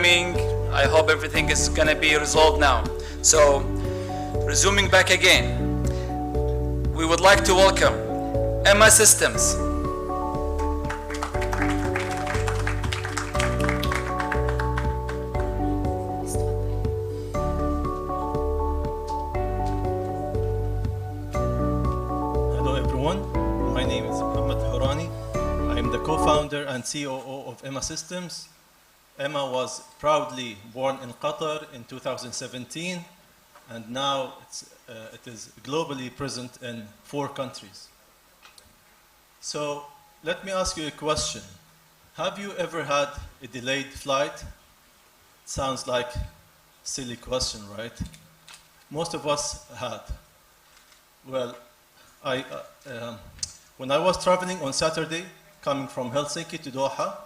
timing. I hope everything is gonna be resolved now. So, resuming back again, we would like to welcome Emma Systems. Hello everyone, my name is Muhammad Hourani. I am the co-founder and COO of Emma Systems. Emma was proudly born in Qatar in 2017, and now it is globally present in 4 countries. So let me ask you a question. Have you ever had a delayed flight? It sounds like a silly question, right? Most of us had. Well, when I was traveling on Saturday, coming from Helsinki to Doha,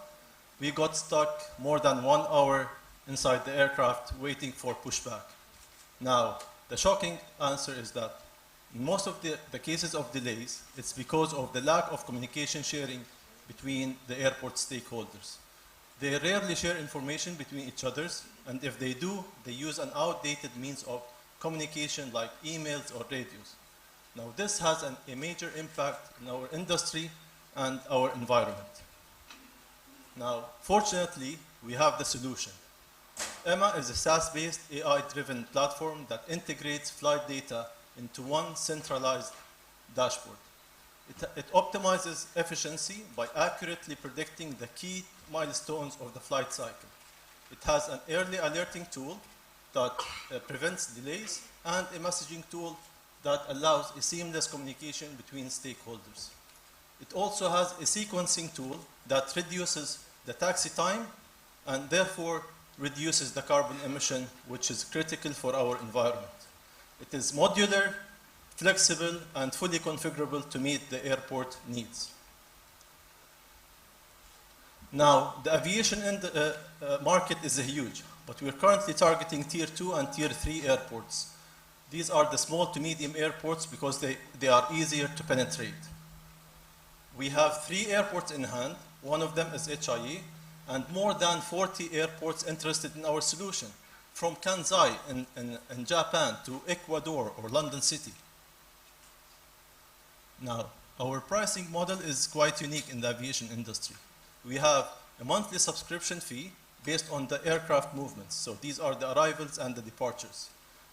we got stuck more than 1 hour inside the aircraft waiting for pushback. Now, the shocking answer is that in most of the cases of delays, it's because of the lack of communication sharing between the airport stakeholders. They rarely share information between each other, and if they do, they use an outdated means of communication like emails or radios. Now, this has a major impact in our industry and our environment. Now, fortunately, we have the solution. Emma is a SaaS-based AI-driven platform that integrates flight data into one centralized dashboard. It optimizes efficiency by accurately predicting the key milestones of the flight cycle. It has an early alerting tool that prevents delays and a messaging tool that allows a seamless communication between stakeholders. It also has a sequencing tool that reduces the taxi time and therefore reduces the carbon emission, which is critical for our environment. It is modular, flexible, and fully configurable to meet the airport needs. Now, the aviation market is huge, but we're currently targeting Tier 2 and Tier 3 airports. These are the small to medium airports because they are easier to penetrate. We have 3 airports in hand. One of them is HIE, and more than 40 airports interested in our solution, from Kansai in Japan to Ecuador or London City. Now, our pricing model is quite unique in the aviation industry. We have a monthly subscription fee based on the aircraft movements. So these are the arrivals and the departures.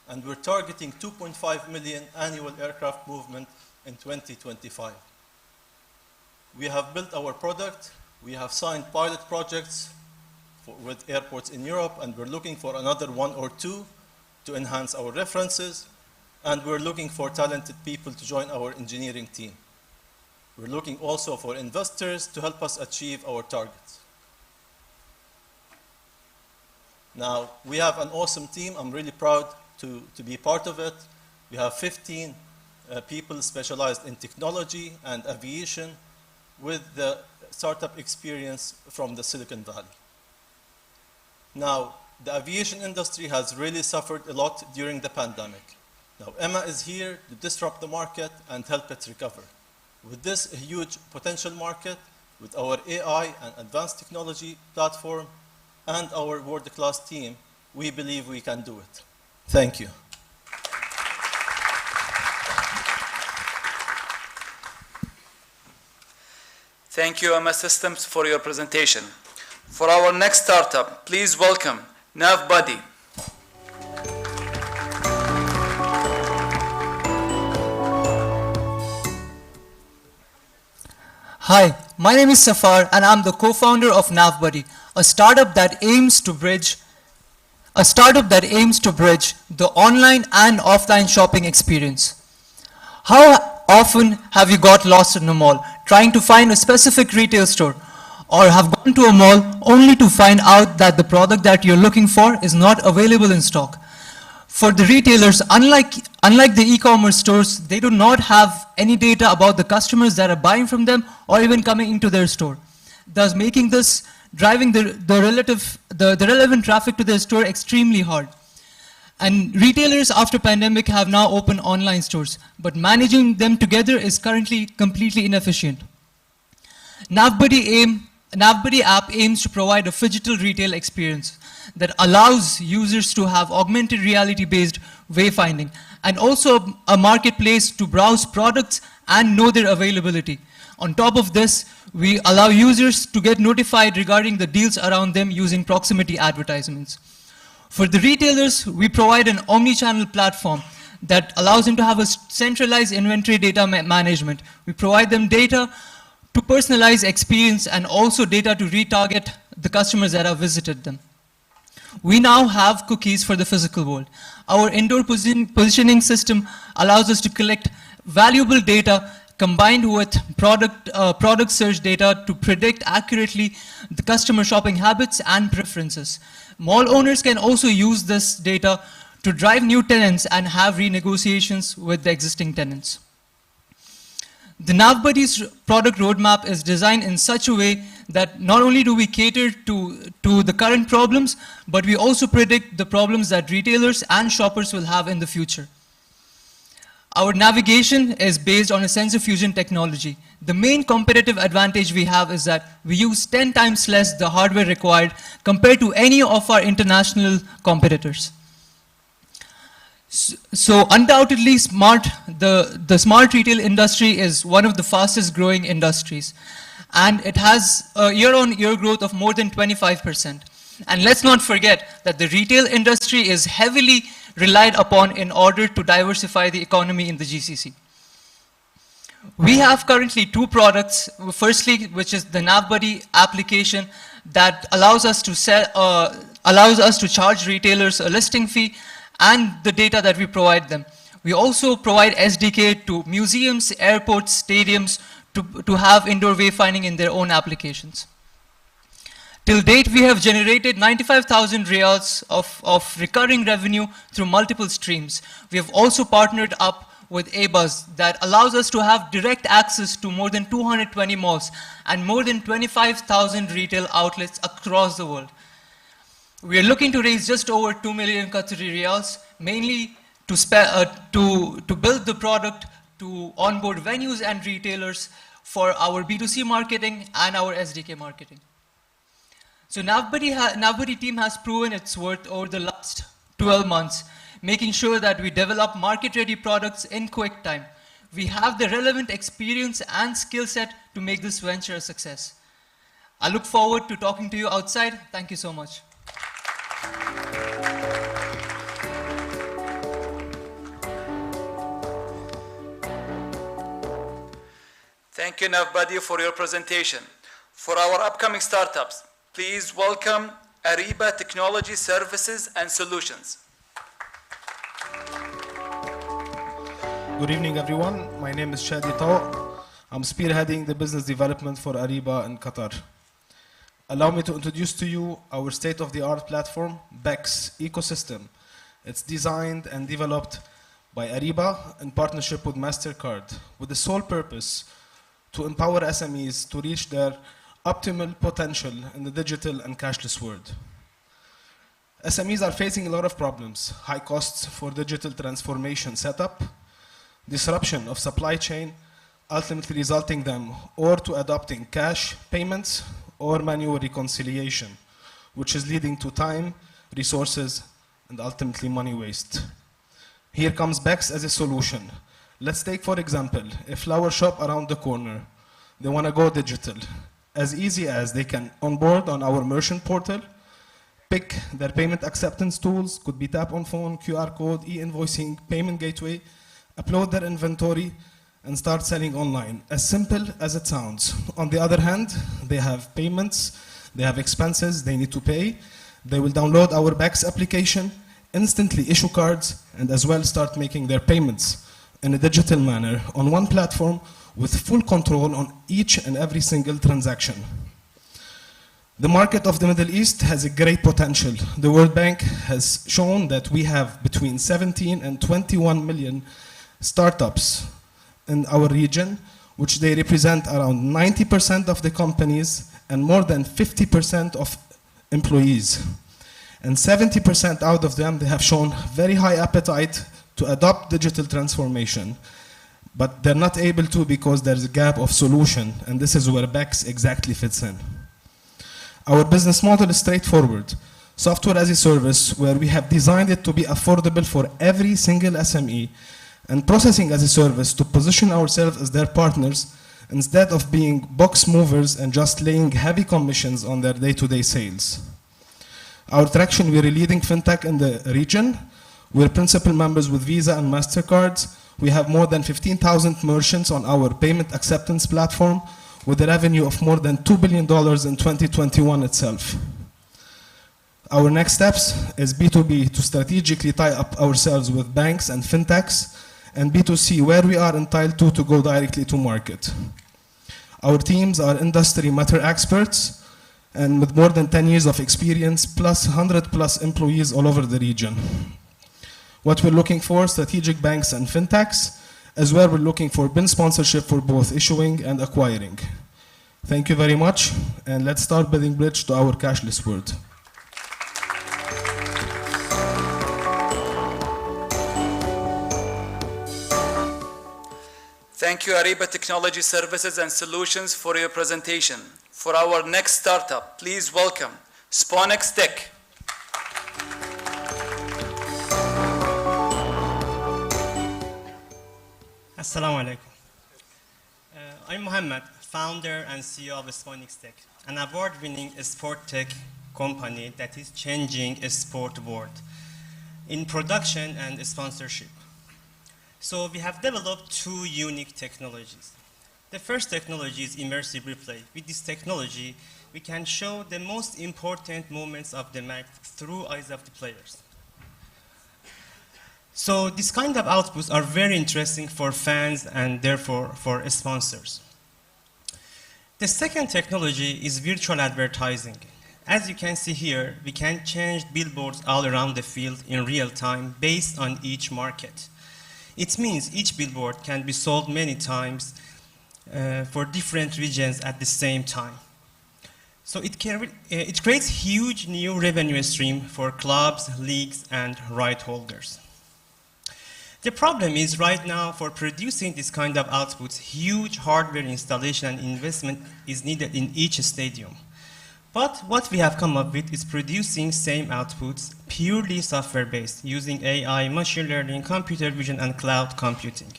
And we're targeting 2.5 million annual aircraft movement in 2025. We have built our product. We have signed pilot projects with airports in Europe, and we're looking for another 1 or 2 to enhance our references. And we're looking for talented people to join our engineering team. We're looking also for investors to help us achieve our targets. Now, we have an awesome team. I'm really proud to be part of it. We have 15 people specialized in technology and aviation with the startup experience from the Silicon Valley. Now, the aviation industry has really suffered a lot during the pandemic. Now, Emma is here to disrupt the market and help it recover. With this huge potential market, with our AI and advanced technology platform, and our world-class team, we believe we can do it. Thank you. Thank you, Emma Systems, for your presentation. For our next startup, please welcome NavBuddy. Hi, my name is Safar and I'm the co-founder of NavBuddy, a startup that aims to bridge the online and offline shopping experience. How often have you got lost in a mall trying to find a specific retail store, or have gone to a mall only to find out that the product that you're looking for is not available in stock? For the retailers, unlike the e-commerce stores, they do not have any data about the customers that are buying from them or even coming into their store, thus making this driving the relevant traffic to their store extremely hard. And retailers after pandemic have now opened online stores, but managing them together is currently completely inefficient. NavBuddy aim Navbuddy app aims to provide a phygital retail experience that allows users to have augmented reality-based wayfinding and also a marketplace to browse products and know their availability. On top of this, we allow users to get notified regarding the deals around them using proximity advertisements. For the retailers, we provide an omni-channel platform that allows them to have a centralized inventory data management. We provide them data to personalize experience and also data to retarget the customers that have visited them. We now have cookies for the physical world. Our indoor positioning system allows us to collect valuable data combined with product search data to predict accurately the customer shopping habits and preferences. Mall owners can also use this data to drive new tenants and have renegotiations with the existing tenants. The Navbuddy's product roadmap is designed in such a way that not only do we cater to the current problems, but we also predict the problems that retailers and shoppers will have in the future. Our navigation is based on a sensor fusion technology. The main competitive advantage we have is that we use 10 times less the hardware required compared to any of our international competitors. So undoubtedly, the smart retail industry is one of the fastest growing industries. And it has a year-on-year growth of more than 25%. And let's not forget that the retail industry is heavily relied upon in order to diversify the economy in the GCC. We have currently two products. Firstly, which is the Navbuddy application that allows us to charge retailers a listing fee and the data that we provide them. We also provide SDK to museums, airports, stadiums to have indoor wayfinding in their own applications. Till date, we have generated 95,000 riyals of recurring revenue through multiple streams. We have also partnered up with ABUS that allows us to have direct access to more than 220 malls and more than 25,000 retail outlets across the world. We are looking to raise just over 2 million Qatari riyals, mainly to build the product, to onboard venues and retailers for our B2C marketing and our SDK marketing. So Navbuddy team has proven its worth over the last 12 months, making sure that we develop market-ready products in quick time. We have the relevant experience and skill set to make this venture a success. I look forward to talking to you outside. Thank you so much. Thank you, Navbuddy, for your presentation. For our upcoming startups, please welcome Ariba Technology Services and Solutions. Good evening, everyone. My name is Shadi Tao. I'm spearheading the business development for Ariba in Qatar. Allow me to introduce to you our state-of-the-art platform, BEX ecosystem. It's designed and developed by Ariba in partnership with MasterCard with the sole purpose to empower SMEs to reach their optimal potential in the digital and cashless world. SMEs are facing a lot of problems: high costs for digital transformation setup, disruption of supply chain, ultimately resulting them or to adopting cash payments or manual reconciliation, which is leading to time, resources, and ultimately money waste. Here comes BEX as a solution. Let's take, for example, a flower shop around the corner. They want to go digital. As easy as they can onboard on our merchant portal, pick their payment acceptance tools, could be tap on phone, QR code, e-invoicing, payment gateway, upload their inventory, and start selling online. As simple as it sounds. On the other hand, they have payments, they have expenses they need to pay. They will download our BEX application, instantly issue cards, and as well start making their payments in a digital manner on one platform with full control on each and every single transaction. The market of the Middle East has a great potential. The World Bank has shown that we have between 17 and 21 million startups in our region, which they represent around 90% of the companies and more than 50% of employees. And 70% out of them, they have shown very high appetite to adopt digital transformation. But they're not able to because there's a gap of solution, and this is where BEX exactly fits in. Our business model is straightforward. Software as a service, where we have designed it to be affordable for every single SME, and processing as a service to position ourselves as their partners instead of being box movers and just laying heavy commissions on their day-to-day sales. Our traction, we're a leading fintech in the region. We're principal members with Visa and MasterCard. We have more than 15,000 merchants on our payment acceptance platform with a revenue of more than $2 billion in 2021 itself. Our next steps is B2B, to strategically tie up ourselves with banks and fintechs, and B2C, where we are entitled to go directly to market. Our teams are industry matter experts and with more than 10 years of experience, plus 100 plus employees all over the region. What we're looking for, strategic banks and fintechs, as well we're looking for BIN sponsorship for both issuing and acquiring. Thank you very much, and let's start building bridge to our cashless world. Thank you, Ariba Technology Services and Solutions, for your presentation. For our next startup, please welcome Sponex Tech. Assalamu alaikum. I'm Mohammed, founder and CEO of Sponex Tech, an award-winning sport tech company that is changing a sport world in production and sponsorship. So we have developed two unique technologies. The first technology is immersive replay. With this technology, we can show the most important moments of the match through eyes of the players. So this kind of outputs are very interesting for fans and therefore for sponsors. The second technology is virtual advertising. As you can see here, we can change billboards all around the field in real time based on each market. It means each billboard can be sold many times for different regions at the same time. So it creates huge new revenue stream for clubs, leagues, and right holders. The problem is right now for producing this kind of outputs, huge hardware installation and investment is needed in each stadium. But what we have come up with is producing same outputs purely software-based using AI, machine learning, computer vision, and cloud computing.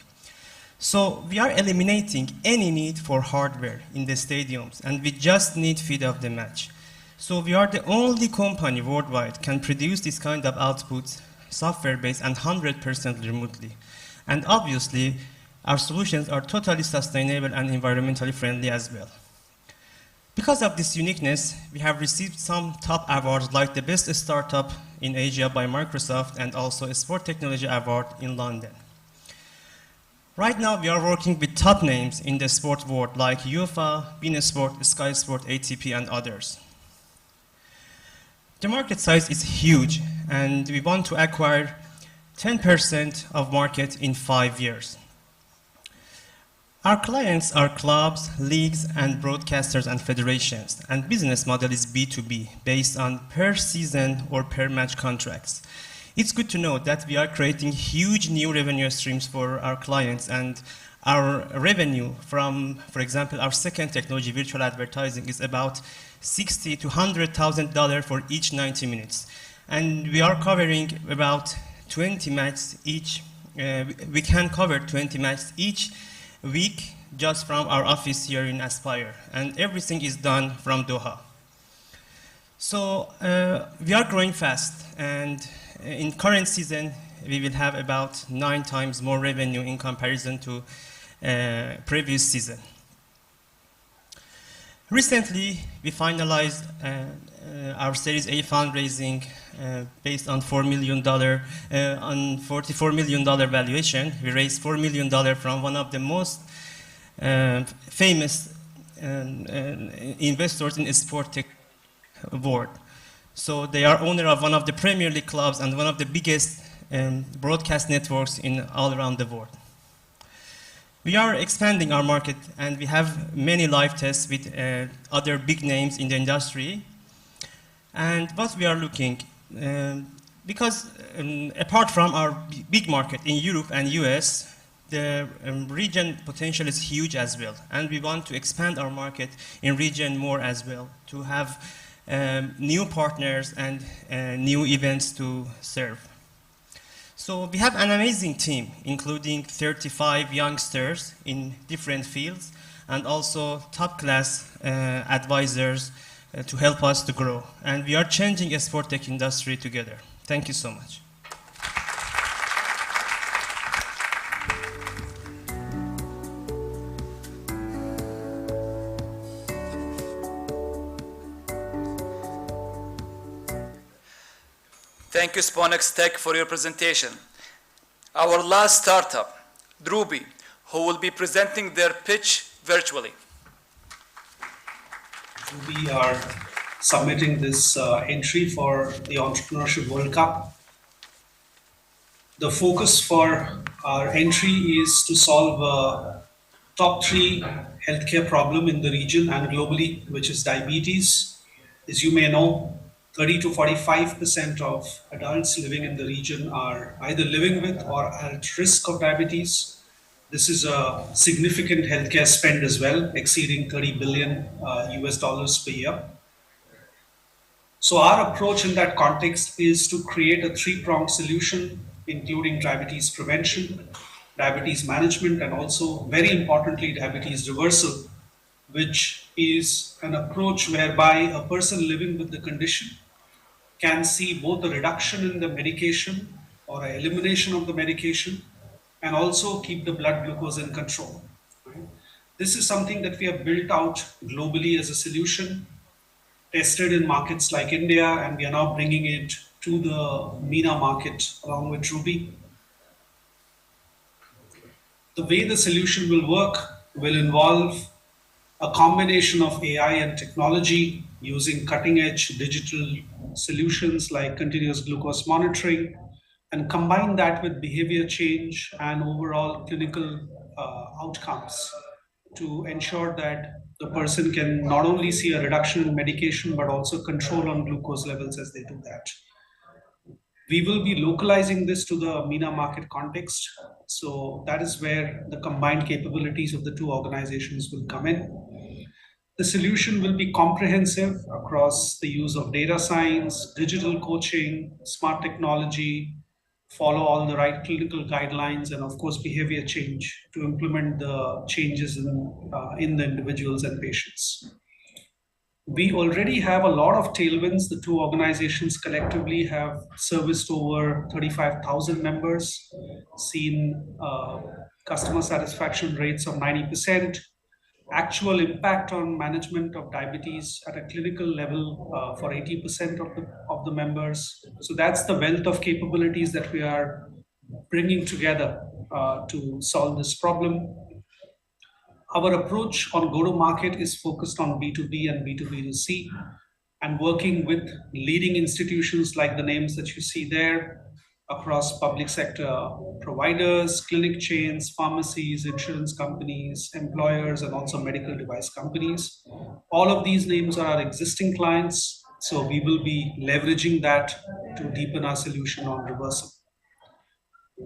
So we are eliminating any need for hardware in the stadiums, and we just need feed of the match. So we are the only company worldwide can produce this kind of outputs software-based and 100% remotely. And obviously, our solutions are totally sustainable and environmentally friendly as well. Because of this uniqueness, we have received some top awards like the Best Startup in Asia by Microsoft and also a Sport Technology Award in London. Right now, we are working with top names in the sport world like UEFA, beIN Sport, Sky Sport, ATP, and others. The market size is huge, and we want to acquire 10% of market in 5 years. Our clients are clubs, leagues, and broadcasters and federations, and business model is B2B, based on per season or per match contracts. It's good to know that we are creating huge new revenue streams for our clients, and our revenue from, for example, our second technology, virtual advertising, is about $60,000 to $100,000 for each 90 minutes. And we are covering about 20 matches each. We can cover 20 matches each week just from our office here in Aspire, and everything is done from Doha. So we are growing fast, and in current season we will have about 9 times more revenue in comparison to previous season. Recently we finalized our Series A fundraising based on $4 million, on $44 million valuation. We raised $4 million from one of the most famous investors in the sport tech world. So they are owner of one of the Premier League clubs and one of the biggest broadcast networks in all around the world. We are expanding our market, and we have many live tests with other big names in the industry. And what we are looking, because apart from our big market in Europe and US, the region potential is huge as well. And we want to expand our market in region more as well, to have new partners and new events to serve. So we have an amazing team, including 35 youngsters in different fields, and also top-class advisors to help us to grow. And we are changing a sport tech industry together. Thank you so much. Thank you, Sponex Tech, for your presentation. Our last startup, Druby, who will be presenting their pitch virtually. We are submitting this entry for the Entrepreneurship World Cup. The focus for our entry is to solve a top 3 healthcare problem in the region and globally, which is diabetes. As you may know, 30 to 45% of adults living in the region are either living with or at risk of diabetes. This is a significant healthcare spend as well, exceeding 30 billion US dollars per year. So our approach in that context is to create a 3-pronged solution, including diabetes prevention, diabetes management, and also, very importantly, diabetes reversal, which is an approach whereby a person living with the condition can see both a reduction in the medication or an elimination of the medication, and also keep the blood glucose in control. Right? This is something that we have built out globally as a solution, tested in markets like India, and we are now bringing it to the MENA market along with Ruby. The way the solution will work will involve a combination of AI and technology using cutting-edge digital solutions like continuous glucose monitoring, and combine that with behavior change and overall clinical outcomes to ensure that the person can not only see a reduction in medication, but also control on glucose levels as they do that. We will be localizing this to the MENA market context. So that is where the combined capabilities of the 2 organizations will come in. The solution will be comprehensive across the use of data science, digital coaching, smart technology, follow all the right clinical guidelines, and of course behavior change to implement the changes in the individuals and patients. We already have a lot of tailwinds. The 2 organizations collectively have serviced over 35,000 members, seen customer satisfaction rates of 90%, actual impact on management of diabetes at a clinical level for 80% of the members. So that's the wealth of capabilities that we are bringing together to solve this problem. Our approach on go-to-market is focused on B2B and B2B2C, and working with leading institutions like the names that you see there across public sector providers, clinic chains, pharmacies, insurance companies, employers, and also medical device companies. All of these names are our existing clients, so we will be leveraging that to deepen our solution on reversal.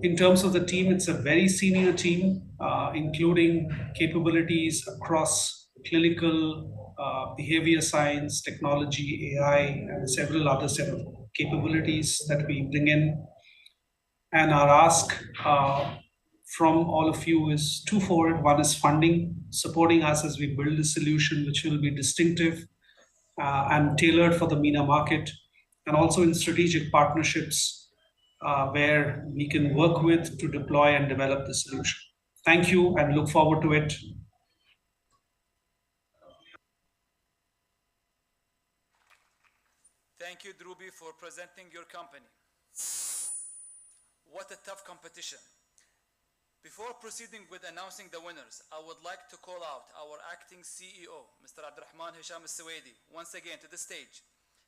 In terms of the team, it's a very senior team, including capabilities across clinical, behavior science, technology, AI, and several other set of capabilities that we bring in. And our ask from all of you is twofold. One is funding, supporting us as we build a solution which will be distinctive and tailored for the MENA market, and also in strategic partnerships where we can work with to deploy and develop the solution. Thank you, and look forward to it. Thank you, Druby, for presenting your company. What a tough competition. Before proceeding with announcing the winners, I would like to call out our acting CEO, Mr. Abdurrahman Hisham Al-Suwaidi, once again to the stage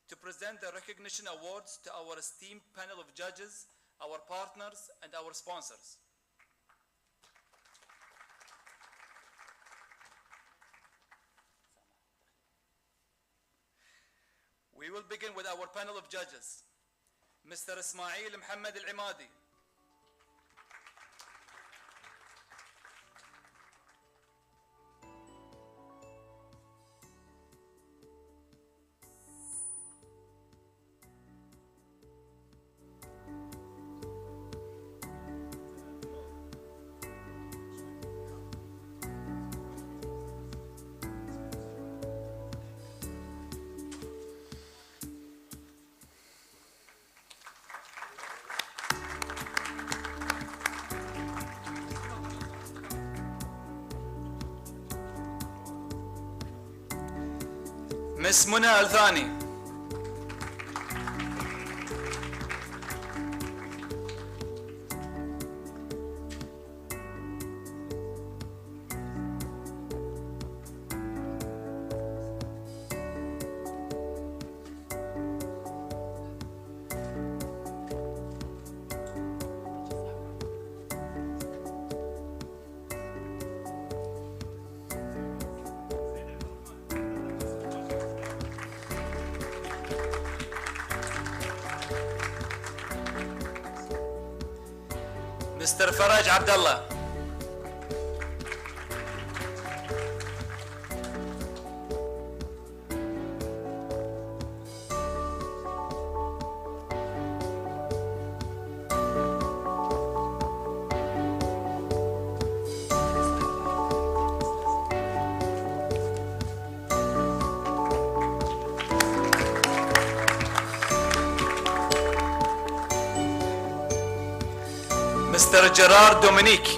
to present the recognition awards to our esteemed panel of judges, our partners, and our sponsors. We will begin with our panel of judges. Mr. Ismail Muhammad Al-Imadi. Miss Muna Al-Thani. Mr. Faraj Abdullah. Mr. Gerard Dominique.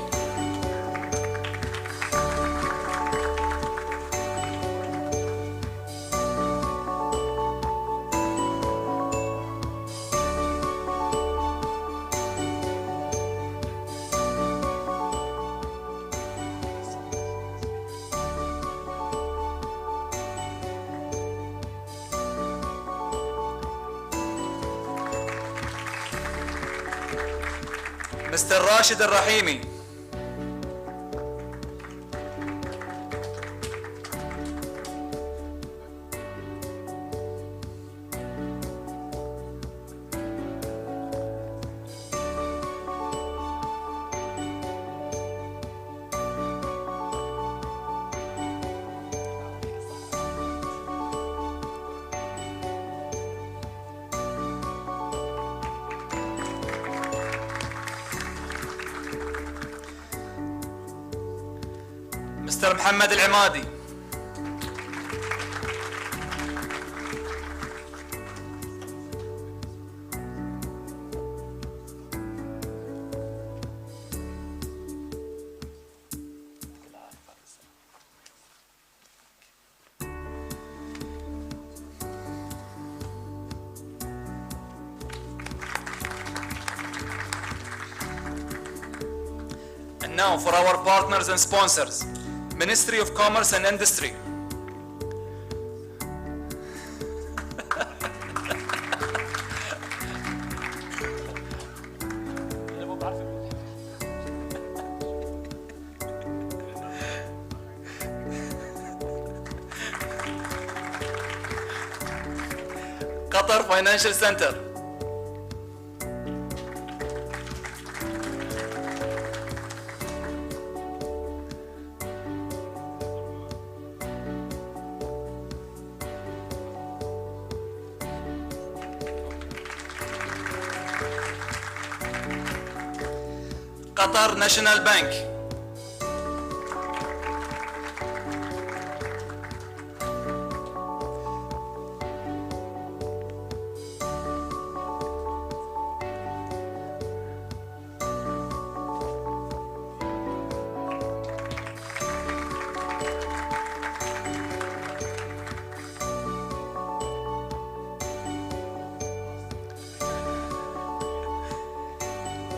Mr. Rashid Al-Rahimi. Mr. Muhammad Al-Imadi. And now for our partners and sponsors. Ministry of Commerce and Industry. Qatar Financial Center. Qatar National Bank.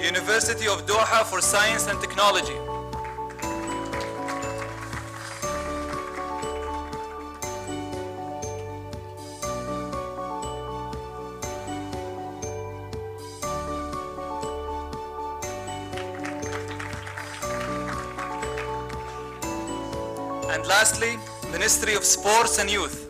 University of Doha for Science and Technology. And lastly, Ministry of Sports and Youth.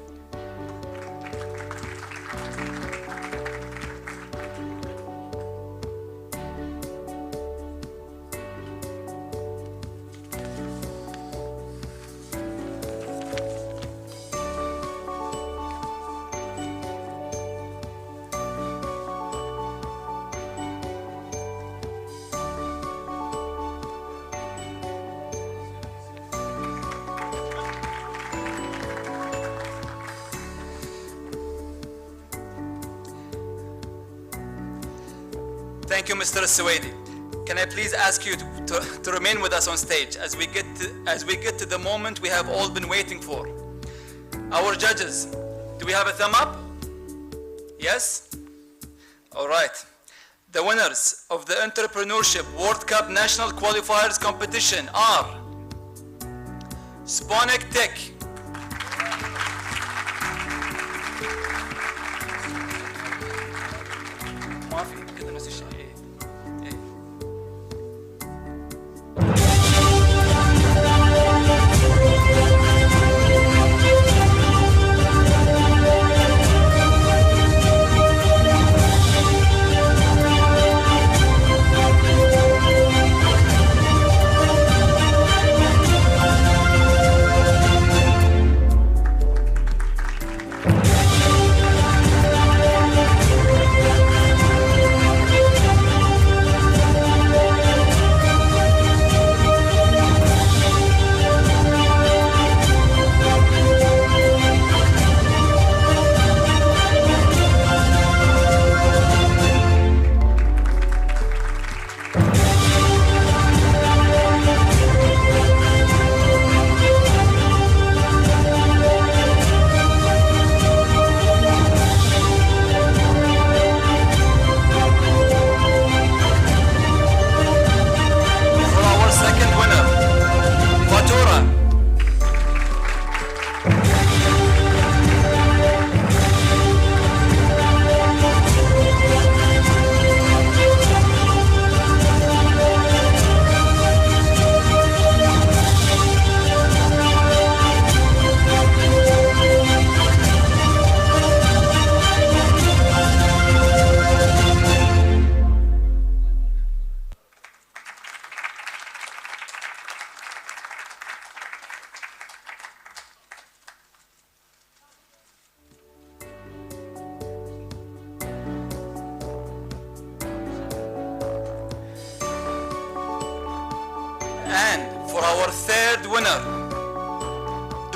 Thank you, Mr. Suwaidi. Can I please ask you to remain with us on stage as we get to the moment we have all been waiting for. Our judges, Do we have a thumb up? Yes? All right. The winners of the Entrepreneurship World Cup National Qualifiers competition are Sponic Tech, ما في كده نفس الشيء. And for our third winner,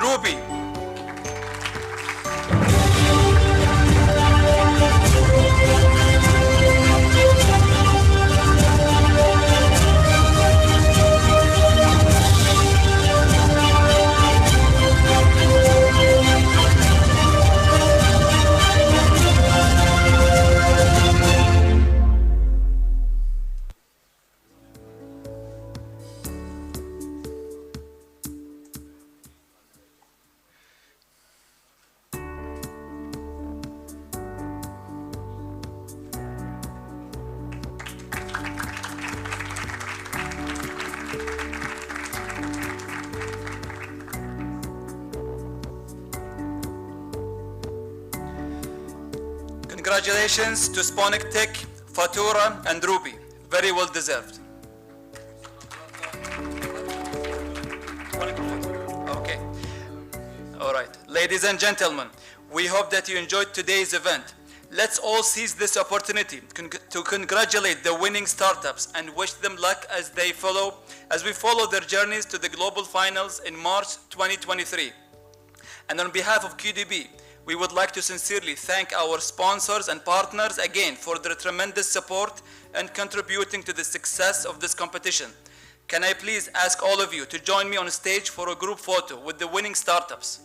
Ruby. Congratulations to Sponic Tech, Fatura, and Ruby. Very well deserved. Okay. All right. Ladies and gentlemen, we hope that you enjoyed today's event. Let's all seize this opportunity to congratulate the winning startups and wish them luck as we follow their journeys to the global finals in March 2023. And on behalf of QDB, we would like to sincerely thank our sponsors and partners again for their tremendous support and contributing to the success of this competition. Can I please ask all of you to join me on stage for a group photo with the winning startups?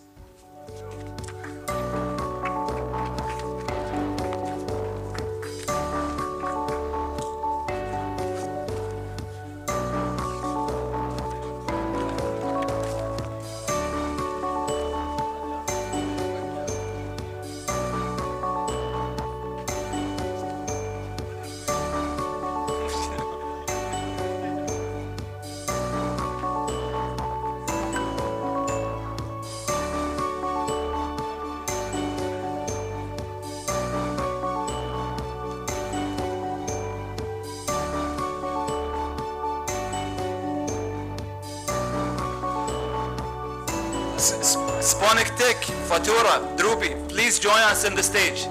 Sponic Tech, Fatura, Drubi, please join us on the stage.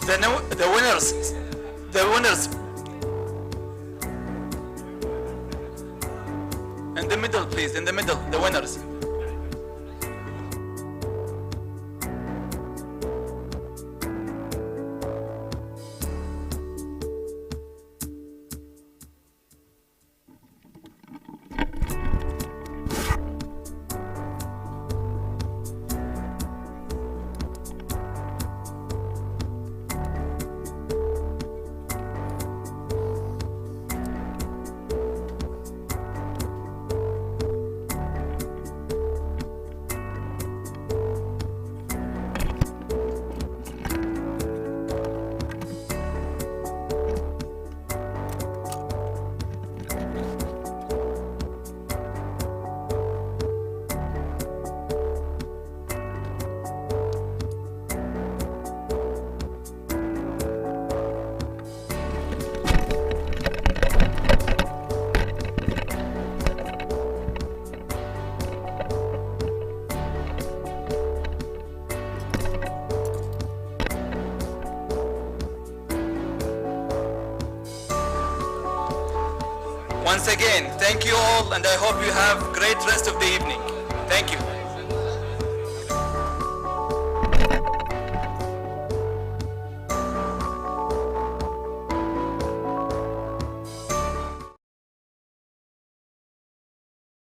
The winners. In the middle, please. In the middle, the winners. Once again, thank you all, and I hope you have great rest of the evening. Thank you.